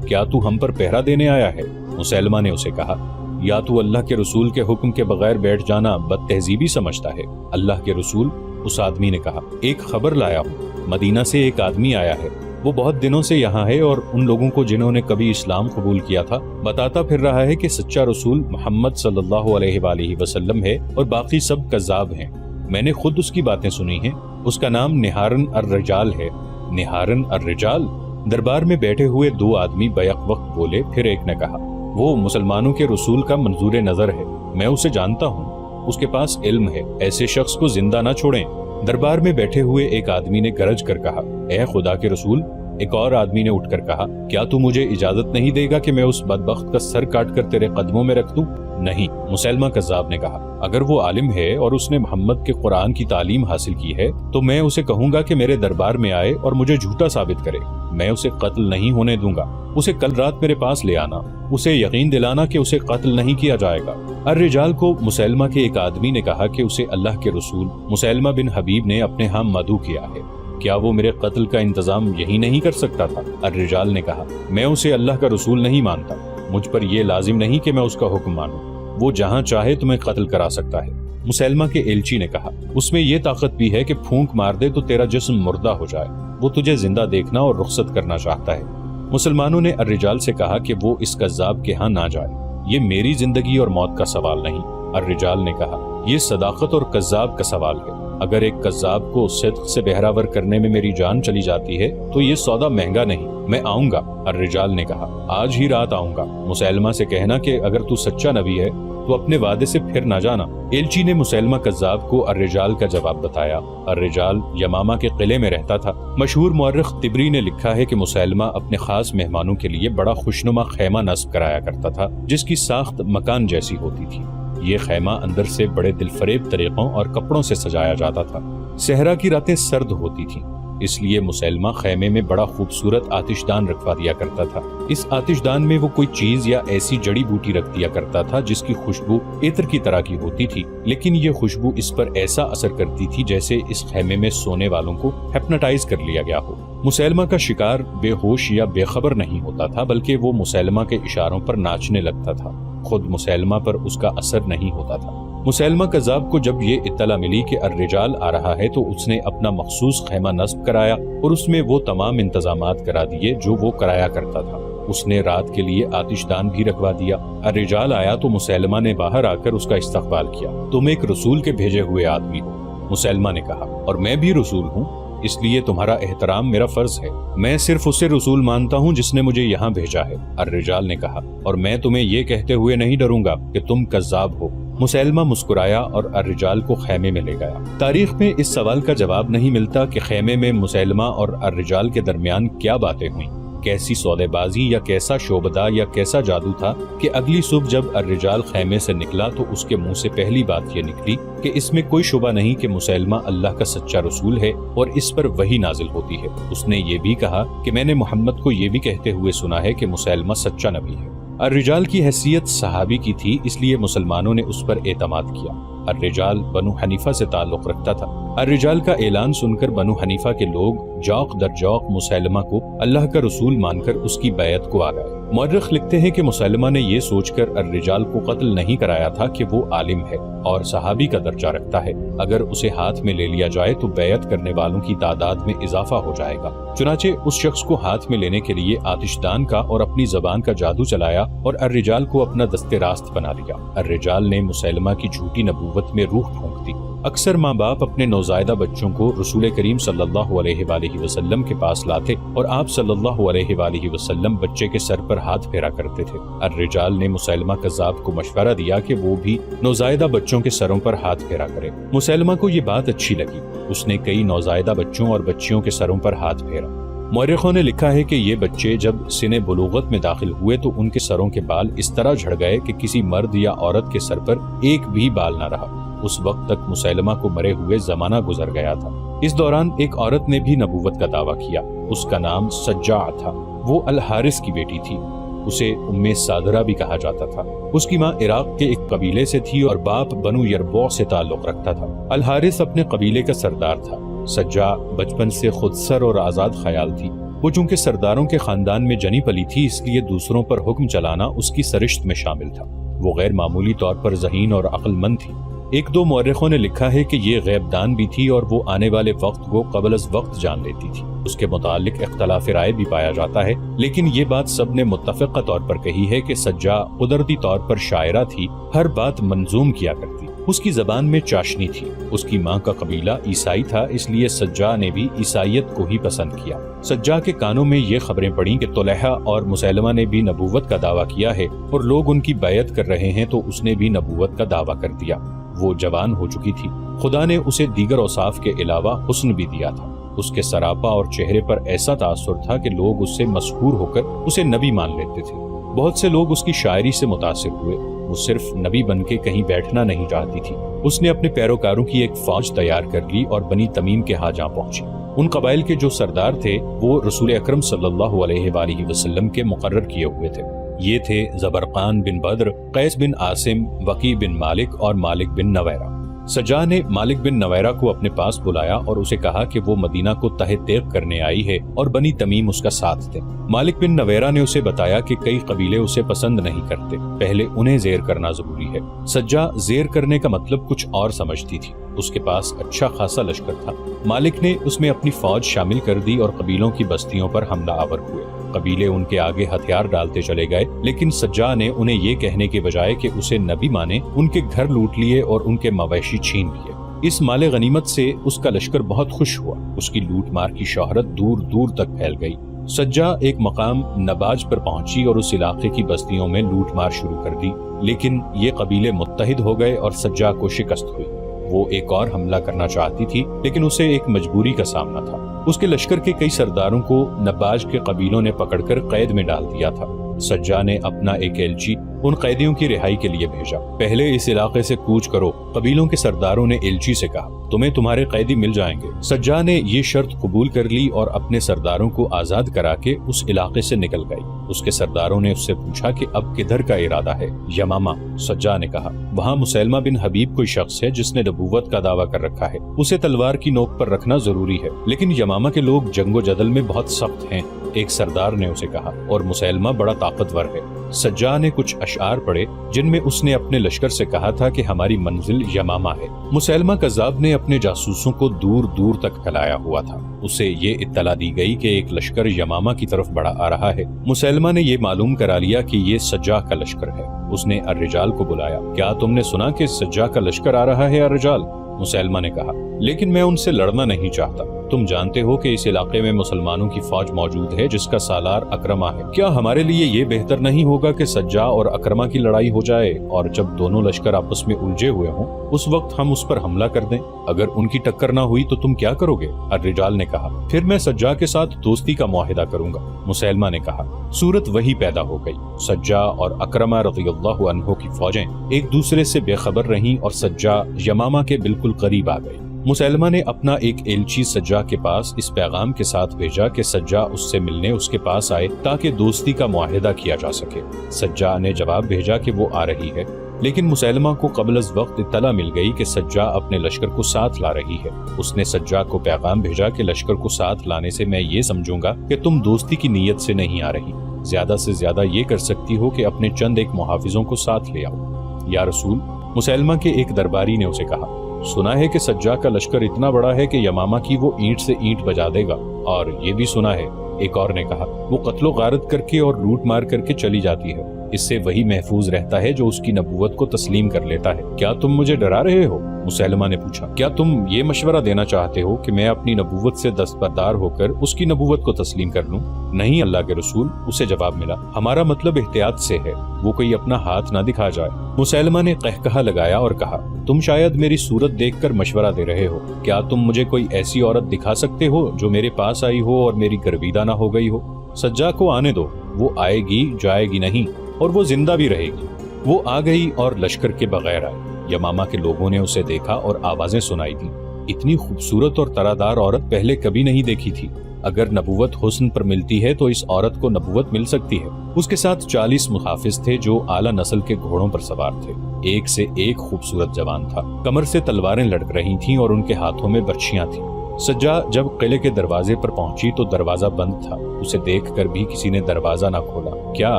کیا تو ہم پر پہرا دینے آیا ہے؟ مسیلمہ نے اسے کہا۔ یا تو اللہ کے رسول کے حکم کے بغیر بیٹھ جانا بد تہذیبی سمجھتا ہے؟ اللہ کے رسول، اس آدمی نے کہا، ایک خبر لایا ہوں، مدینہ سے ایک آدمی آیا ہے، وہ بہت دنوں سے یہاں ہے اور ان لوگوں کو جنہوں نے کبھی اسلام قبول کیا تھا بتاتا پھر رہا ہے کہ سچا رسول محمد صلی اللہ علیہ وآلہ وسلم ہے اور باقی سب کذاب ہیں۔ میں نے خود اس کی باتیں سنی ہیں، اس کا نام نہارن الرجال ہے۔ نہارن الرجال؟ دربار میں بیٹھے ہوئے دو آدمی بیک وقت بولے، پھر ایک نے کہا، وہ مسلمانوں کے رسول کا منظور نظر ہے، میں اسے جانتا ہوں، اس کے پاس علم ہے، ایسے شخص کو زندہ نہ چھوڑیں۔ دربار میں بیٹھے ہوئے ایک آدمی نے گرج کر کہا، اے خدا کے رسول۔ ایک اور آدمی نے اٹھ کر کہا، کیا تو مجھے اجازت نہیں دے گا کہ میں اس بدبخت کا سر کاٹ کر تیرے قدموں میں رکھ دوں؟ نہیں، مسیلمہ کذاب نے کہا، اگر وہ عالم ہے اور اس نے محمد کے قرآن کی تعلیم حاصل کی ہے تو میں اسے کہوں گا کہ میرے دربار میں آئے اور مجھے جھوٹا ثابت کرے، میں اسے قتل نہیں ہونے دوں گا۔ اسے کل رات میرے پاس لے آنا، اسے یقین دلانا کہ اسے قتل نہیں کیا جائے گا۔ الرجال کو مسیلمہ کے ایک آدمی نے کہا کہ اسے اللہ کے رسول مسیلمہ بن حبیب نے اپنے ہاں مدعو کیا ہے، کیا وہ میرے قتل کا انتظام یہی نہیں کر سکتا تھا؟ الرجال نے کہا، میں اسے اللہ کا رسول نہیں مانتا، مجھ پر یہ لازم نہیں کہ میں اس کا حکم مانوں، وہ جہاں چاہے تمہیں قتل کرا سکتا ہے۔ مسیلمہ کے ایلچی نے کہا، اس میں یہ طاقت بھی ہے کہ پھونک مار دے تو تیرا جسم مردہ ہو جائے، وہ تجھے زندہ دیکھنا اور رخصت کرنا چاہتا ہے۔ مسلمانوں نے الرجال سے کہا کہ وہ اس کذاب کے ہاں نہ جائے، یہ میری زندگی اور موت کا سوال نہیں۔ الرجال نے کہا، یہ صداقت اور کذاب کا سوال ہے، اگر ایک کذاب کو صدق سے بہراور کرنے میں میری جان چلی جاتی ہے تو یہ سودا مہنگا نہیں، میں آؤں گا۔ الرجال نے کہا، آج ہی رات آؤں گا۔ مسیلمہ سے کہنا کہ اگر تو سچا نبی ہے تو اپنے وعدے سے پھر نہ جانا۔ ایلچی نے مسیلمہ کذاب کو الرجال کا جواب بتایا۔ الرجال یمامہ کے قلعے میں رہتا تھا۔ مشہور مورخ طبری نے لکھا ہے کہ مسیلمہ اپنے خاص مہمانوں کے لیے بڑا خوشنما خیمہ نصب کرایا کرتا تھا، جس کی ساخت مکان جیسی ہوتی تھی۔ یہ خیمہ اندر سے بڑے دلفریب طریقوں اور کپڑوں سے سجایا جاتا تھا۔ صحرا کی راتیں سرد ہوتی تھیں، اس لیے مسیلمہ خیمے میں بڑا خوبصورت آتش دان رکھوا دیا کرتا تھا۔ اس آتش دان میں وہ کوئی چیز یا ایسی جڑی بوٹی رکھ دیا کرتا تھا جس کی خوشبو عطر کی طرح کی ہوتی تھی، لیکن یہ خوشبو اس پر ایسا اثر کرتی تھی جیسے اس خیمے میں سونے والوں کو ہپنوٹائز کر لیا گیا ہو۔ مسیلمہ کا شکار بے ہوش یا بے خبر نہیں ہوتا تھا، بلکہ وہ مسیلمہ کے اشاروں پر ناچنے لگتا تھا، خود مسیلمہ پر اس کا اثر نہیں ہوتا تھا۔ مسیلمہ کذاب کو جب یہ اطلاع ملی کہ الرجال آ رہا ہے تو اس نے اپنا مخصوص خیمہ نصب کرایا اور اس میں وہ تمام انتظامات کرا دیے جو وہ کرایا کرتا تھا۔ اس نے رات کے لیے آتش دان بھی رکھوا دیا۔ الرجال آیا تو مسیلمہ نے باہر آ کر اس کا استقبال کیا۔ تم ایک رسول کے بھیجے ہوئے آدمی ہو، مسیلمہ نے کہا، اور میں بھی رسول ہوں، اس لیے تمہارا احترام میرا فرض ہے۔ میں صرف اسے رسول مانتا ہوں جس نے مجھے یہاں بھیجا ہے، الرجال نے کہا، اور میں تمہیں یہ کہتے ہوئے نہیں ڈروں گا کہ تم کذاب ہو۔ مسیلمہ مسکرایا اور الرجال کو خیمے میں لے گیا۔ تاریخ میں اس سوال کا جواب نہیں ملتا کہ خیمے میں مسیلمہ اور الرجال کے درمیان کیا باتیں ہوئیں، کیسی سودے بازی یا کیسا شعبدہ یا کیسا جادو تھا کہ اگلی صبح جب الرجال خیمے سے نکلا تو اس کے منہ سے پہلی بات یہ نکلی کہ اس میں کوئی شبہ نہیں کہ مسیلمہ اللہ کا سچا رسول ہے اور اس پر وحی نازل ہوتی ہے۔ اس نے یہ بھی کہا کہ میں نے محمد کو یہ بھی کہتے ہوئے سنا ہے کہ مسیلمہ سچا نبی ہے۔ الرجال کی حیثیت صحابی کی تھی، اس لیے مسلمانوں نے اس پر اعتماد کیا۔ الرجال بنو حنیفہ سے تعلق رکھتا تھا۔ الرجال کا اعلان سن کر بنو حنیفہ کے لوگ جوق در جوق مسیلمہ کو اللہ کا رسول مان کر اس کی بیعت کو آ گئے۔ مورخ لکھتے ہیں کہ مسیلمہ نے یہ سوچ کر الرجال کو قتل نہیں کرایا تھا کہ وہ عالم ہے اور صحابی کا درجہ رکھتا ہے، اگر اسے ہاتھ میں لے لیا جائے تو بیعت کرنے والوں کی تعداد میں اضافہ ہو جائے گا۔ چنانچہ اس شخص کو ہاتھ میں لینے کے لیے آتش دان کا اور اپنی زبان کا جادو چلایا اور الرجال کو اپنا دست راست بنا لیا۔ الرجال نے مسیلمہ کی جھوٹی نبوت میں روح پھونک دی۔ اکثر ماں باپ اپنے نوزائیدہ بچوں کو رسول کریم صلی اللہ علیہ وآلہ وسلم کے پاس لاتے اور آپ صلی اللہ علیہ وآلہ وسلم بچے کے سر پر ہاتھ پھیرا کرتے تھے۔ الرجال نے مسیلمہ کذاب کو مشورہ دیا کہ وہ بھی نوزائیدہ بچوں کے سروں پر ہاتھ پھیرا کرے۔ مسیلمہ کو یہ بات اچھی لگی، اس نے کئی نوزائیدہ بچوں اور بچیوں کے سروں پر ہاتھ پھیرا۔ مورخوں نے لکھا ہے کہ یہ بچے جب سن بلوغت میں داخل ہوئے تو ان کے سروں کے بال اس طرح جھڑ گئے کہ کسی مرد یا عورت کے سر پر ایک بھی بال نہ رہا۔ اس وقت تک مسیلمہ کو مرے ہوئے زمانہ گزر گیا تھا۔ اس دوران ایک عورت نے بھی نبوت کا دعویٰ کیا، اس کا نام سجاع تھا، وہ الحارث کی بیٹی تھی، اسے ام صادرہ بھی کہا جاتا تھا۔ اس کی ماں عراق کے ایک قبیلے سے تھی اور باپ بنو یربوع سے تعلق رکھتا تھا۔ الحارث اپنے قبیلے کا سردار تھا۔ سجاع بچپن سے خود سر اور آزاد خیال تھی، وہ چونکہ سرداروں کے خاندان میں جنی پلی تھی اس لیے دوسروں پر حکم چلانا اس کی سرشت میں شامل تھا۔ وہ غیر معمولی طور پر ذہین اور عقل مند تھی۔ ایک دو مورخوں نے لکھا ہے کہ یہ غیب دان بھی تھی اور وہ آنے والے وقت کو قبل از وقت جان لیتی تھی۔ اس کے متعلق اختلاف رائے بھی پایا جاتا ہے، لیکن یہ بات سب نے متفقہ طور پر کہی ہے کہ سجاع قدرتی طور پر شاعرہ تھی، ہر بات منظوم کیا کرتی، اس کی زبان میں چاشنی تھی۔ اس کی ماں کا قبیلہ عیسائی تھا، اس لیے سجاع نے بھی عیسائیت کو ہی پسند کیا۔ سجاع کے کانوں میں یہ خبریں پڑیں کہ طلحہ اور مسیلمہ نے بھی نبوت کا دعویٰ کیا ہے اور لوگ ان کی بیعت کر رہے ہیں، تو اس نے بھی نبوت کا دعویٰ کر دیا۔ وہ جوان ہو چکی تھی، خدا نے اسے دیگر اوصاف کے علاوہ حسن بھی دیا تھا۔ اس کے سراپا اور چہرے پر ایسا تاثر تھا کہ لوگ اس سے مسحور ہو کر اسے نبی مان لیتے تھے۔ بہت سے لوگ اس کی شاعری سے متاثر ہوئے، وہ صرف نبی بن کے کہیں بیٹھنا نہیں چاہتی تھی۔ اس نے اپنے پیروکاروں کی ایک فوج تیار کر لی اور بنی تمیم کے ہاں جا پہنچی۔ ان قبائل کے جو سردار تھے وہ رسول اکرم صلی اللہ علیہ وآلہ وسلم کے مقرر کیے ہوئے تھے۔ یہ تھے زبرقان بن بدر، قیس بن عاصم، وقی بن مالک اور مالک بن نویرہ۔ سجاع نے مالک بن نویرہ کو اپنے پاس بلایا اور اسے کہا کہ وہ مدینہ کو تہ تیغ کرنے آئی ہے اور بنی تمیم اس کا ساتھ تھے۔ مالک بن نویرہ نے اسے بتایا کہ کئی قبیلے اسے پسند نہیں کرتے، پہلے انہیں زیر کرنا ضروری ہے۔ سجاع زیر کرنے کا مطلب کچھ اور سمجھتی تھی۔ اس کے پاس اچھا خاصا لشکر تھا۔ مالک نے اس میں اپنی فوج شامل کر دی اور قبیلوں کی بستیوں پر حملہ آور ہوئے۔ قبیلے ان کے آگے ہتھیار ڈالتے چلے گئے، لیکن سجاع نے انہیں یہ کہنے کے بجائے کہ اسے نبی مانے، ان کے گھر لوٹ لیے اور ان کے مویشی چھین لیے۔ اس مال غنیمت سے اس کا لشکر بہت خوش ہوا۔ اس کی لوٹ مار کی شہرت دور دور تک پھیل گئی۔ سجاع ایک مقام نباج پر پہنچی اور اس علاقے کی بستیوں میں لوٹ مار شروع کر دی، لیکن یہ قبیلے متحد ہو گئے اور سجاع کو شکست ہوئی۔ وہ ایک اور حملہ کرنا چاہتی تھی، لیکن اسے ایک مجبوری کا سامنا تھا۔ اس کے لشکر کے کئی سرداروں کو نباج کے قبیلوں نے پکڑ کر قید میں ڈال دیا تھا۔ سجاع نے اپنا ایک ایلچی ان قیدیوں کی رہائی کے لیے بھیجا۔ پہلے اس علاقے سے کوچ کرو، قبیلوں کے سرداروں نے ایلچی سے کہا، تمہیں تمہارے قیدی مل جائیں گے۔ سجاع نے یہ شرط قبول کر لی اور اپنے سرداروں کو آزاد کرا کے اس علاقے سے نکل گئی۔ اس کے سرداروں نے اس سے پوچھا کہ اب کدھر کا ارادہ ہے؟ یمامہ، سجاع نے کہا۔ وہاں مسیلمہ بن حبیب کوئی شخص ہے جس نے نبوت کا دعویٰ کر رکھا ہے، اسے تلوار کی نوک پر رکھنا ضروری ہے، لیکن یمامہ کے لوگ جنگ و جدل میں بہت سخت ہیں، ایک سردار نے اسے کہا، اور مسیلمہ بڑا طاقتور ہے۔ سجاع نے کچھ اشعار پڑھے جن میں اس نے اپنے لشکر سے کہا تھا کہ ہماری منزل یمامہ ہے۔ مسیلمہ کذاب نے اپنے جاسوسوں کو دور دور تک پھیلایا ہوا تھا۔ اسے یہ اطلاع دی گئی کہ ایک لشکر یمامہ کی طرف بڑھا آ رہا ہے۔ مسیلمہ نے یہ معلوم کرا لیا کہ یہ سجاع کا لشکر ہے۔ اس نے الرجال کو بلایا، کیا تم نے سنا کہ سجاع کا لشکر آ رہا ہے الرجال؟ مسیلمہ نے کہا، لیکن میں ان سے لڑنا نہیں چاہتا۔ تم جانتے ہو کہ اس علاقے میں مسلمانوں کی فوج موجود ہے جس کا سالار اکرمہ ہے۔ کیا ہمارے لیے یہ بہتر نہیں ہوگا کہ سجاع اور اکرمہ کی لڑائی ہو جائے، اور جب دونوں لشکر آپس میں الجھے ہوئے ہوں اس وقت ہم اس پر حملہ کر دیں؟ اگر ان کی ٹکر نہ ہوئی تو تم کیا کرو گے؟ الرجال نے کہا، پھر میں سجاع کے ساتھ دوستی کا معاہدہ کروں گا۔ مسیلمہ نے کہا۔ صورت وہی پیدا ہو گئی۔ سجاع اور اکرمہ رضی اللہ عنہ کی فوجیں ایک دوسرے سے بے خبر رہیں اور سجاع یمامہ کے بالکل قریب آ گئی۔ مسیلمہ نے اپنا ایک ایلچی سجاع کے پاس اس پیغام کے ساتھ بھیجا کہ سجاع اس سے ملنے اس کے پاس آئے تاکہ دوستی کا معاہدہ کیا جا سکے۔ سجاع نے جواب بھیجا کہ وہ آ رہی ہے، لیکن مسیلمہ کو قبل از وقت اطلاع مل گئی کہ سجاع اپنے لشکر کو ساتھ لا رہی ہے۔ اس نے سجاع کو پیغام بھیجا کہ لشکر کو ساتھ لانے سے میں یہ سمجھوں گا کہ تم دوستی کی نیت سے نہیں آ رہی، زیادہ سے زیادہ یہ کر سکتی ہو کہ اپنے چند ایک محافظوں کو ساتھ لے آؤ۔ یا رسول، مسیلمہ کے ایک درباری نے اسے کہا، سنا ہے کہ سجاع کا لشکر اتنا بڑا ہے کہ یمامہ کی وہ اینٹ سے اینٹ بجا دے گا، اور یہ بھی سنا ہے، ایک اور نے کہا، وہ قتل و غارت کر کے اور لوٹ مار کر کے چلی جاتی ہے، اس سے وہی محفوظ رہتا ہے جو اس کی نبوت کو تسلیم کر لیتا ہے۔ کیا تم مجھے ڈرا رہے ہو؟ مسیلمہ نے پوچھا کیا تم یہ مشورہ دینا چاہتے ہو کہ میں اپنی نبوت سے دستبردار ہو کر اس کی نبوت کو تسلیم کر لوں؟ نہیں اللہ کے رسول، اسے جواب ملا، ہمارا مطلب احتیاط سے ہے، وہ کوئی اپنا ہاتھ نہ دکھا جائے۔ مسیلمہ نے قہقہہ لگایا اور کہا تم شاید میری صورت دیکھ کر مشورہ دے رہے ہو، کیا تم مجھے کوئی ایسی عورت دکھا سکتے ہو جو میرے پاس آئی ہو اور میری گرویدہ نہ ہو گئی ہو؟ سجا کو آنے دو، وہ آئے گی جائے گی نہیں، اور وہ زندہ بھی رہے گی۔ وہ آ گئی اور لشکر کے بغیر آئی۔ یمامہ کے لوگوں نے اسے دیکھا اور آوازیں سنائی دیں۔ اتنی خوبصورت اور طرح عورت پہلے کبھی نہیں دیکھی تھی۔ اگر نبوت حسن پر ملتی ہے تو اس عورت کو نبوت مل سکتی ہے۔ اس کے ساتھ 40 محافظ تھے جو اعلیٰ نسل کے گھوڑوں پر سوار تھے۔ ایک سے ایک خوبصورت جوان تھا، کمر سے تلواریں لڑک رہی تھیں اور ان کے ہاتھوں میں برچھیاں تھیں۔ سجا جب قلعے کے دروازے پر پہنچی تو دروازہ بند تھا۔ اسے دیکھ کر بھی کسی نے دروازہ نہ کھولا۔ کیا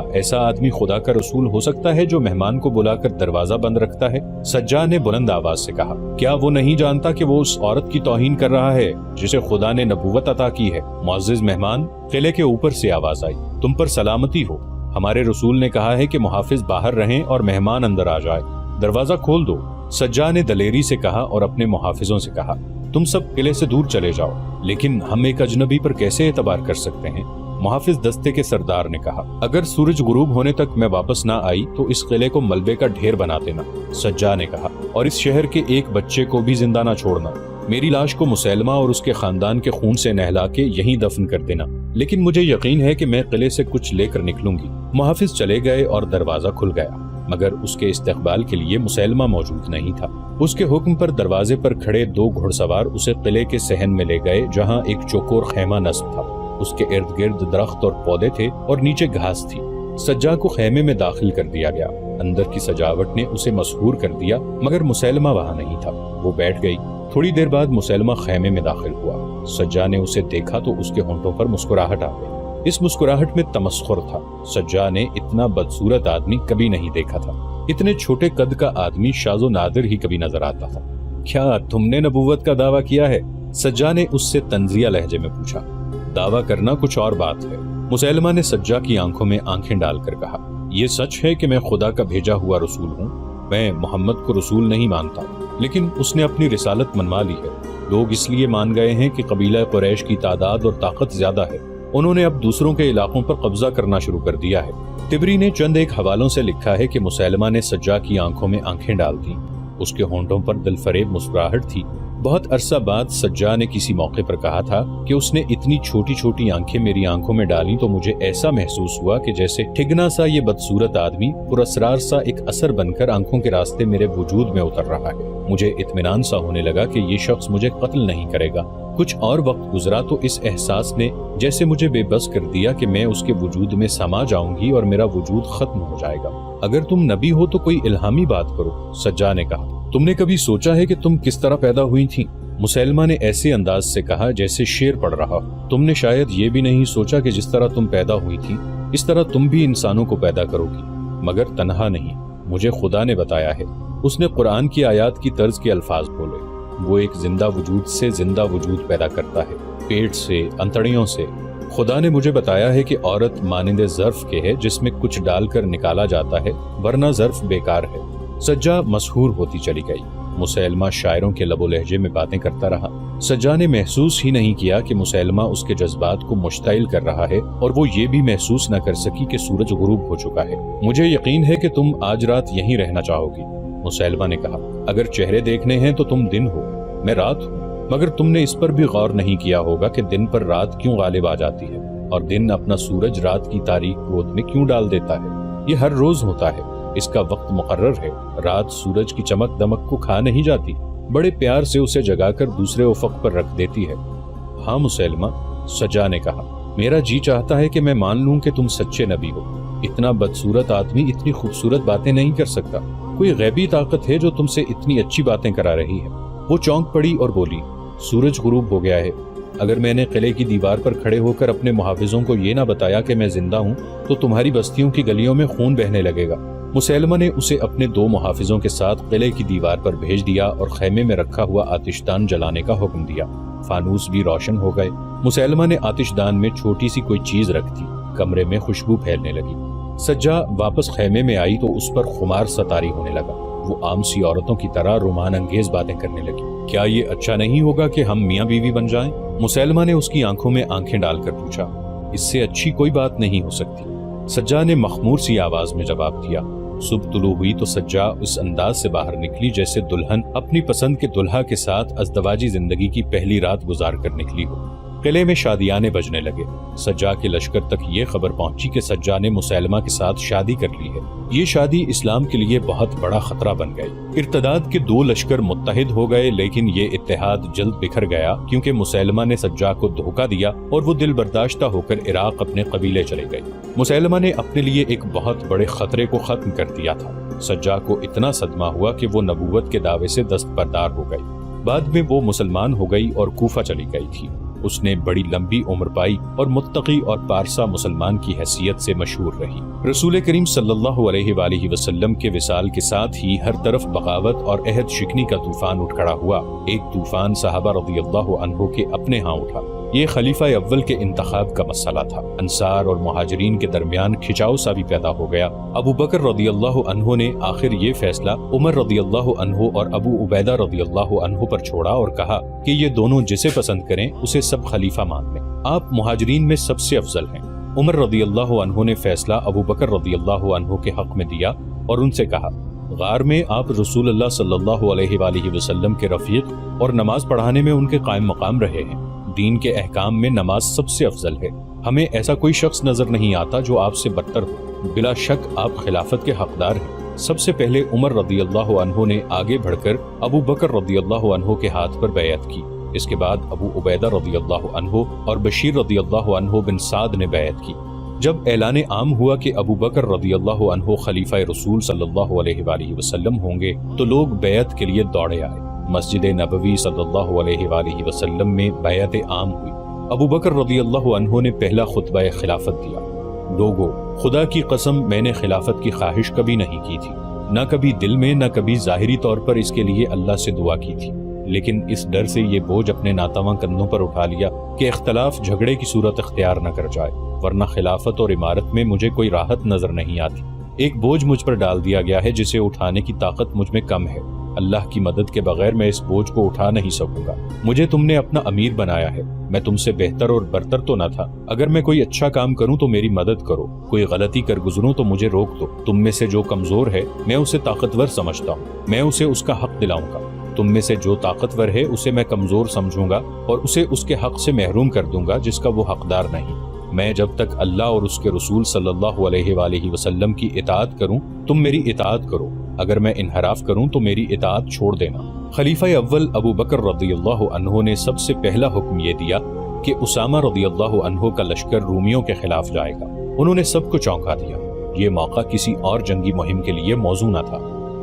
ایسا آدمی خدا کا رسول ہو سکتا ہے جو مہمان کو بلا کر دروازہ بند رکھتا ہے؟ سجا نے بلند آواز سے کہا کیا وہ نہیں جانتا کہ وہ اس عورت کی توہین کر رہا ہے جسے خدا نے نبوت عطا کی ہے؟ معزز مہمان، قلعے کے اوپر سے آواز آئی، تم پر سلامتی ہو، ہمارے رسول نے کہا ہے کہ محافظ باہر رہیں اور مہمان اندر آ جائے، دروازہ کھول دو۔ سجا نے دلیری سے کہا اور اپنے محافظوں سے کہا تم سب قلعے سے دور چلے جاؤ، لیکن ہم ایک اجنبی پر کیسے اعتبار کر سکتے ہیں؟ محافظ دستے کے سردار نے کہا اگر سورج غروب ہونے تک میں واپس نہ آئی تو اس قلعے کو ملبے کا ڈھیر بنا دینا۔ سجا نے کہا اور اس شہر کے ایک بچے کو بھی زندہ نہ چھوڑنا۔ میری لاش کو مسیلمہ اور اس کے خاندان کے خون سے نہلا کے یہیں دفن کر دینا، لیکن مجھے یقین ہے کہ میں قلعے سے کچھ لے کر نکلوں گی۔ محافظ چلے گئے اور دروازہ کھل گیا، مگر اس کے استقبال کے لیے مسیلمہ موجود نہیں تھا۔ اس کے حکم پر دروازے پر کھڑے 2 گھڑ سوار اسے قلعے کے صحن میں لے گئے جہاں ایک چوکور خیمہ نصب تھا۔ اس کے ارد گرد درخت اور پودے تھے اور نیچے گھاس تھی۔ سجا کو خیمے میں داخل کر دیا گیا۔ اندر کی سجاوٹ نے اسے مسحور کر دیا، مگر مسیلمہ وہاں نہیں تھا۔ وہ بیٹھ گئی۔ تھوڑی دیر بعد مسیلمہ خیمے میں داخل ہوا۔ سجا نے اسے دیکھا تو اس کے ہونٹوں پر مسکراہٹ آ گئی۔ اس مسکراہٹ میں تمسخر تھا۔ سجا نے اتنا بدصورت آدمی کبھی نہیں دیکھا تھا۔ اتنے چھوٹے قد کا آدمی شاذ و نادر ہی کبھی نظر آتا تھا۔ کیا تم نے نبوت کا دعویٰ کیا ہے؟ سجا نے اس سے طنزیہ لہجے میں پوچھا۔ دعویٰ کرنا کچھ اور بات ہے، مسیلمہ نے سجا کی آنکھوں میں آنکھیں ڈال کر کہا۔ یہ سچ ہے کہ میں خدا کا بھیجا ہوا رسول ہوں۔ میں محمد کو رسول نہیں مانتا، لیکن اس نے اپنی رسالت منوا لی ہے۔ لوگ اس لیے مان گئے ہیں کہ قبیلہ قریش کی تعداد اور طاقت زیادہ ہے۔ انہوں نے اب دوسروں کے علاقوں پر قبضہ کرنا شروع کر دیا ہے۔ تبری نے چند ایک حوالوں سے لکھا ہے کہ مسیلمہ نے سجا کی آنکھوں میں آنکھیں ڈال دیں۔ اس کے ہونٹوں پر دلفریب مسکراہٹ تھی۔ بہت عرصہ بعد سجا نے کسی موقع پر کہا تھا کہ اس نے اتنی چھوٹی چھوٹی آنکھیں میری آنکھوں میں ڈالیں تو مجھے ایسا محسوس ہوا کہ جیسے ٹھگنا سا یہ بدصورت آدمی پراسرار سا ایک اثر بن کر آنکھوں کے راستے میرے وجود میں اتر رہا ہے۔ مجھے اطمینان سا ہونے لگا کہ یہ شخص مجھے قتل نہیں کرے گا۔ کچھ اور وقت گزرا تو اس احساس نے جیسے مجھے بے بس کر دیا کہ میں اس کے وجود میں سما جاؤں گی اور میرا وجود ختم ہو جائے گا۔ اگر تم نبی ہو تو کوئی الہامی بات کرو، سجا نے کہا۔ تم نے کبھی سوچا ہے کہ تم کس طرح پیدا ہوئی تھیں؟ مسیلمہ نے ایسے انداز سے کہا جیسے شعر پڑھ رہا ہو۔ تم نے شاید یہ بھی نہیں سوچا کہ جس طرح تم پیدا ہوئی تھی اس طرح تم بھی انسانوں کو پیدا کرو گی، مگر تنہا نہیں، مجھے خدا نے بتایا ہے۔ اس نے قرآن کی آیات کی طرز کے الفاظ بولے۔ وہ ایک زندہ وجود سے زندہ وجود پیدا کرتا ہے، پیٹ سے، انتڑیوں سے۔ خدا نے مجھے بتایا ہے کہ عورت مانند ظرف کے ہے جس میں کچھ ڈال کر نکالا جاتا ہے، ورنہ ظرف بیکار ہے۔ سجا مسحور ہوتی چلی گئی۔ مسیلمہ شاعروں کے لب و لہجے میں باتیں کرتا رہا۔ سجا نے محسوس ہی نہیں کیا کہ مسیلمہ اس کے جذبات کو مشتعل کر رہا ہے، اور وہ یہ بھی محسوس نہ کر سکی کہ سورج غروب ہو چکا ہے۔ مجھے یقین ہے کہ تم آج رات یہیں رہنا چاہو گی، مسیلمہ نے کہا۔ اگر چہرے دیکھنے ہیں تو تم دن ہو، میں رات ہوں، مگر تم نے اس پر بھی غور نہیں کیا ہوگا کہ دن پر رات کیوں غالب آ جاتی ہے، اور دن اپنا سورج رات کی تاریک گود میں کیوں ڈال دیتا ہے۔ یہ ہر روز ہوتا ہے، اس کا وقت مقرر ہے۔ رات سورج کی چمک دمک کو کھا نہیں جاتی، بڑے پیار سے اسے جگا کر دوسرے افق پر رکھ دیتی ہے۔ ہاں مسیلمہ، سجا نے کہا، میرا جی چاہتا ہے کہ میں مان لوں کہ تم سچے نبی ہو۔ اتنا بدصورت آدمی اتنی خوبصورت باتیں نہیں کر سکتا۔ کوئی غیبی طاقت ہے جو تم سے اتنی اچھی باتیں کرا رہی ہے۔ وہ چونک پڑی اور بولی، سورج غروب ہو گیا ہے۔ اگر میں نے قلعے کی دیوار پر کھڑے ہو کر اپنے محافظوں کو یہ نہ بتایا کہ میں زندہ ہوں تو تمہاری بستیوں کی گلیوں میں خون بہنے لگے گا۔ مسیلمہ نے اسے اپنے 2 محافظوں کے ساتھ قلعے کی دیوار پر بھیج دیا اور خیمے میں رکھا ہوا آتش دان جلانے کا حکم دیا۔ فانوس بھی روشن ہو گئے۔ مسیلمہ نے آتش دان میں چھوٹی سی کوئی چیز رکھ دی۔ کمرے میں خوشبو پھیلنے لگی۔ سجا واپس خیمے میں آئی تو اس پر خمار سا طاری ہونے لگا۔ وہ عام سی عورتوں کی طرح رومان انگیز باتیں کرنے لگی۔ کیا یہ اچھا نہیں ہوگا کہ ہم میاں بیوی بن جائیں؟ مسیلمہ نے اس کی آنکھوں میں آنکھیں ڈال کر پوچھا۔ اس سے اچھی کوئی بات نہیں ہو سکتی۔ سجا نے مخمور سی آواز میں جواب دیا۔ صبح طلوع ہوئی تو سجا اس انداز سے باہر نکلی جیسے دلہن اپنی پسند کے دلہا کے ساتھ ازدواجی زندگی کی پہلی رات گزار کر نکلی ہو۔ قلعے میں شادیانے بجنے لگے۔ سجا کے لشکر تک یہ خبر پہنچی کہ سجا نے مسیلمہ کے ساتھ شادی کر لی ہے۔ یہ شادی اسلام کے لیے بہت بڑا خطرہ بن گئی۔ ارتداد کے دو لشکر متحد ہو گئے، لیکن یہ اتحاد جلد بکھر گیا کیونکہ مسیلمہ نے سجا کو دھوکہ دیا اور وہ دل برداشتہ ہو کر عراق اپنے قبیلے چلے گئے۔ مسیلمہ نے اپنے لیے ایک بہت بڑے خطرے کو ختم کر دیا تھا۔ سجا کو اتنا صدمہ ہوا کہ وہ نبوت کے دعوے سے دستبردار ہو گئی۔ بعد میں وہ مسلمان ہو گئی اور کوفہ چلی گئی تھی۔ اس نے بڑی لمبی عمر پائی اور متقی اور پارسا مسلمان کی حیثیت سے مشہور رہی۔ رسول کریم صلی اللہ علیہ وآلہ وسلم کے وصال کے ساتھ ہی ہر طرف بغاوت اور عہد شکنی کا طوفان اٹھ کھڑا ہوا۔ ایک طوفان صحابہ رضی اللہ عنہ کے اپنے ہاں اٹھا۔ یہ خلیفہ اول کے انتخاب کا مسئلہ تھا۔ انصار اور مہاجرین کے درمیان کھچاؤ سا بھی پیدا ہو گیا۔ ابو بکر رضی اللہ عنہ نے آخر یہ فیصلہ عمر رضی اللہ عنہ اور ابو عبیدہ رضی اللہ عنہ پر چھوڑا اور کہا کہ یہ دونوں جسے پسند کریں اسے سب خلیفہ مان لیں۔ آپ مہاجرین میں سب سے افضل ہیں۔ عمر رضی اللہ عنہ نے فیصلہ ابو بکر رضی اللہ عنہ کے حق میں دیا اور ان سے کہا، غار میں آپ رسول اللہ صلی اللہ علیہ وآلہ وسلم کے رفیق اور نماز پڑھانے میں ان کے قائم مقام رہے ہیں۔ دین کے احکام میں نماز سب سے افضل ہے۔ ہمیں ایسا کوئی شخص نظر نہیں آتا جو آپ سے بدتر ہو۔ بلا شک آپ خلافت کے حقدار ہیں۔ سب سے پہلے عمر رضی اللہ عنہ نے آگے بڑھ کر ابو بکر رضی اللہ عنہ کے ہاتھ پر بیعت کی۔ اس کے بعد ابو عبیدہ رضی اللہ عنہ اور بشیر رضی اللہ عنہ بن سعد نے بیعت کی۔ جب اعلان عام ہوا کہ ابو بکر رضی اللہ عنہ خلیفہ رسول صلی اللہ علیہ وآلہ وسلم ہوں گے تو لوگ بیعت کے لیے دوڑے آئے۔ مسجد نبوی صلی اللہ علیہ وآلہ وسلم میں بیعت عام ہوئی۔ ابو بکر رضی اللہ عنہ نے پہلا خطبہ خلافت دیا۔ لوگو، خدا کی قسم میں نے خلافت کی خواہش کبھی نہیں کی تھی، نہ کبھی دل میں نہ کبھی ظاہری طور پر اس کے لیے اللہ سے دعا کی تھی، لیکن اس ڈر سے یہ بوجھ اپنے ناتواں کندھوں پر اٹھا لیا کہ اختلاف جھگڑے کی صورت اختیار نہ کر جائے، ورنہ خلافت اور امارت میں مجھے کوئی راحت نظر نہیں آتی۔ ایک بوجھ مجھ پر ڈال دیا گیا ہے جسے اٹھانے کی طاقت مجھ میں کم ہے۔ اللہ کی مدد کے بغیر میں اس بوجھ کو اٹھا نہیں سکوں گا۔ مجھے تم نے اپنا امیر بنایا ہے، میں تم سے بہتر اور برتر تو نہ تھا۔ اگر میں کوئی اچھا کام کروں تو میری مدد کرو، کوئی غلطی کر گزروں تو مجھے روک دو۔ تم میں سے جو کمزور ہے میں اسے طاقتور سمجھتا ہوں، میں اسے اس کا حق دلاؤں گا۔ تم میں سے جو طاقتور ہے اسے میں کمزور سمجھوں گا اور اسے اس کے حق سے محروم کر دوں گا جس کا وہ حقدار نہیں۔ میں جب تک اللہ اور اس کے رسول صلی اللہ علیہ وآلہ وسلم کی اطاعت کروں تم میری اطاعت کرو، اگر میں انحراف کروں تو میری اطاعت چھوڑ دینا۔ خلیفہ اول ابو بکر رضی اللہ عنہ نے سب سے پہلا حکم یہ دیا کہ اسامہ رضی اللہ عنہ کا لشکر رومیوں کے خلاف جائے گا۔ انہوں نے سب کو چونکا دیا۔ یہ موقع کسی اور جنگی مہم کے لیے موزوں نہ تھا۔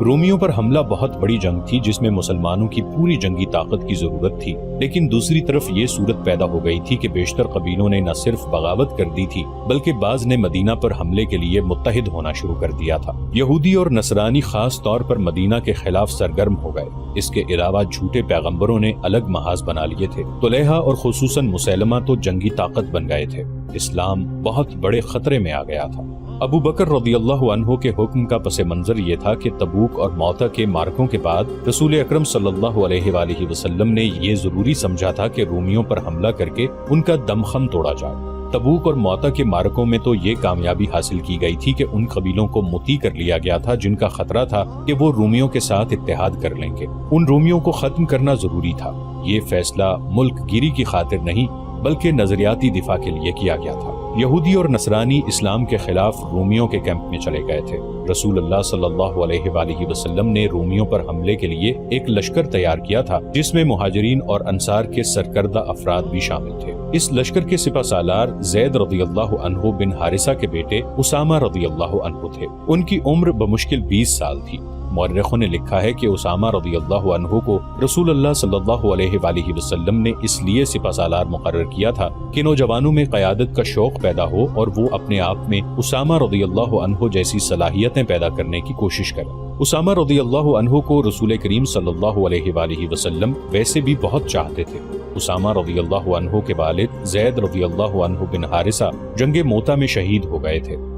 رومیوں پر حملہ بہت بڑی جنگ تھی جس میں مسلمانوں کی پوری جنگی طاقت کی ضرورت تھی، لیکن دوسری طرف یہ صورت پیدا ہو گئی تھی کہ بیشتر قبیلوں نے نہ صرف بغاوت کر دی تھی بلکہ بعض نے مدینہ پر حملے کے لیے متحد ہونا شروع کر دیا تھا۔ یہودی اور نصرانی خاص طور پر مدینہ کے خلاف سرگرم ہو گئے۔ اس کے علاوہ جھوٹے پیغمبروں نے الگ محاذ بنا لیے تھے۔ طلحہ اور خصوصاً مسیلمہ تو جنگی طاقت بن گئے تھے۔ اسلام بہت بڑے خطرے میں آ گیا تھا۔ ابو بکر رضی اللہ عنہ کے حکم کا پس منظر یہ تھا کہ تبوک اور موتا کے مارکوں کے بعد رسول اکرم صلی اللہ علیہ وآلہ وسلم نے یہ ضروری سمجھا تھا کہ رومیوں پر حملہ کر کے ان کا دمخم توڑا جائے۔ تبوک اور موتا کے مارکوں میں تو یہ کامیابی حاصل کی گئی تھی کہ ان قبیلوں کو مطیع کر لیا گیا تھا جن کا خطرہ تھا کہ وہ رومیوں کے ساتھ اتحاد کر لیں گے۔ ان رومیوں کو ختم کرنا ضروری تھا۔ یہ فیصلہ ملک گیری کی خاطر نہیں بلکہ نظریاتی دفاع کے لیے کیا گیا تھا۔ یہودی اور نصرانی اسلام کے خلاف رومیوں کے کیمپ میں چلے گئے تھے۔ رسول اللہ صلی اللہ علیہ وآلہ وسلم نے رومیوں پر حملے کے لیے ایک لشکر تیار کیا تھا جس میں مہاجرین اور انصار کے سرکردہ افراد بھی شامل تھے۔ اس لشکر کے سپہ سالار زید رضی اللہ عنہ بن حارثہ کے بیٹے اسامہ رضی اللہ عنہ تھے۔ ان کی عمر بمشکل 20 سال تھی۔ مورخوں نے لکھا ہے کہ اسامہ رضی اللہ عنہ کو رسول اللہ صلی اللہ علیہ وآلہ وسلم نے اس لیے سپہ سالار مقرر کیا تھا کہ نوجوانوں میں قیادت کا شوق پیدا ہو اور وہ اپنے آپ میں اسامہ رضی اللہ عنہ جیسی صلاحیتیں پیدا کرنے کی کوشش کریں۔ اسامہ رضی اللہ عنہ کو رسول کریم صلی اللہ علیہ وآلہ وسلم ویسے بھی بہت چاہتے تھے۔ اسامہ رضی اللہ عنہ کے والد زید رضی اللہ عنہ بن حارثہ جنگ موتا میں شہید ہو گئے تھے۔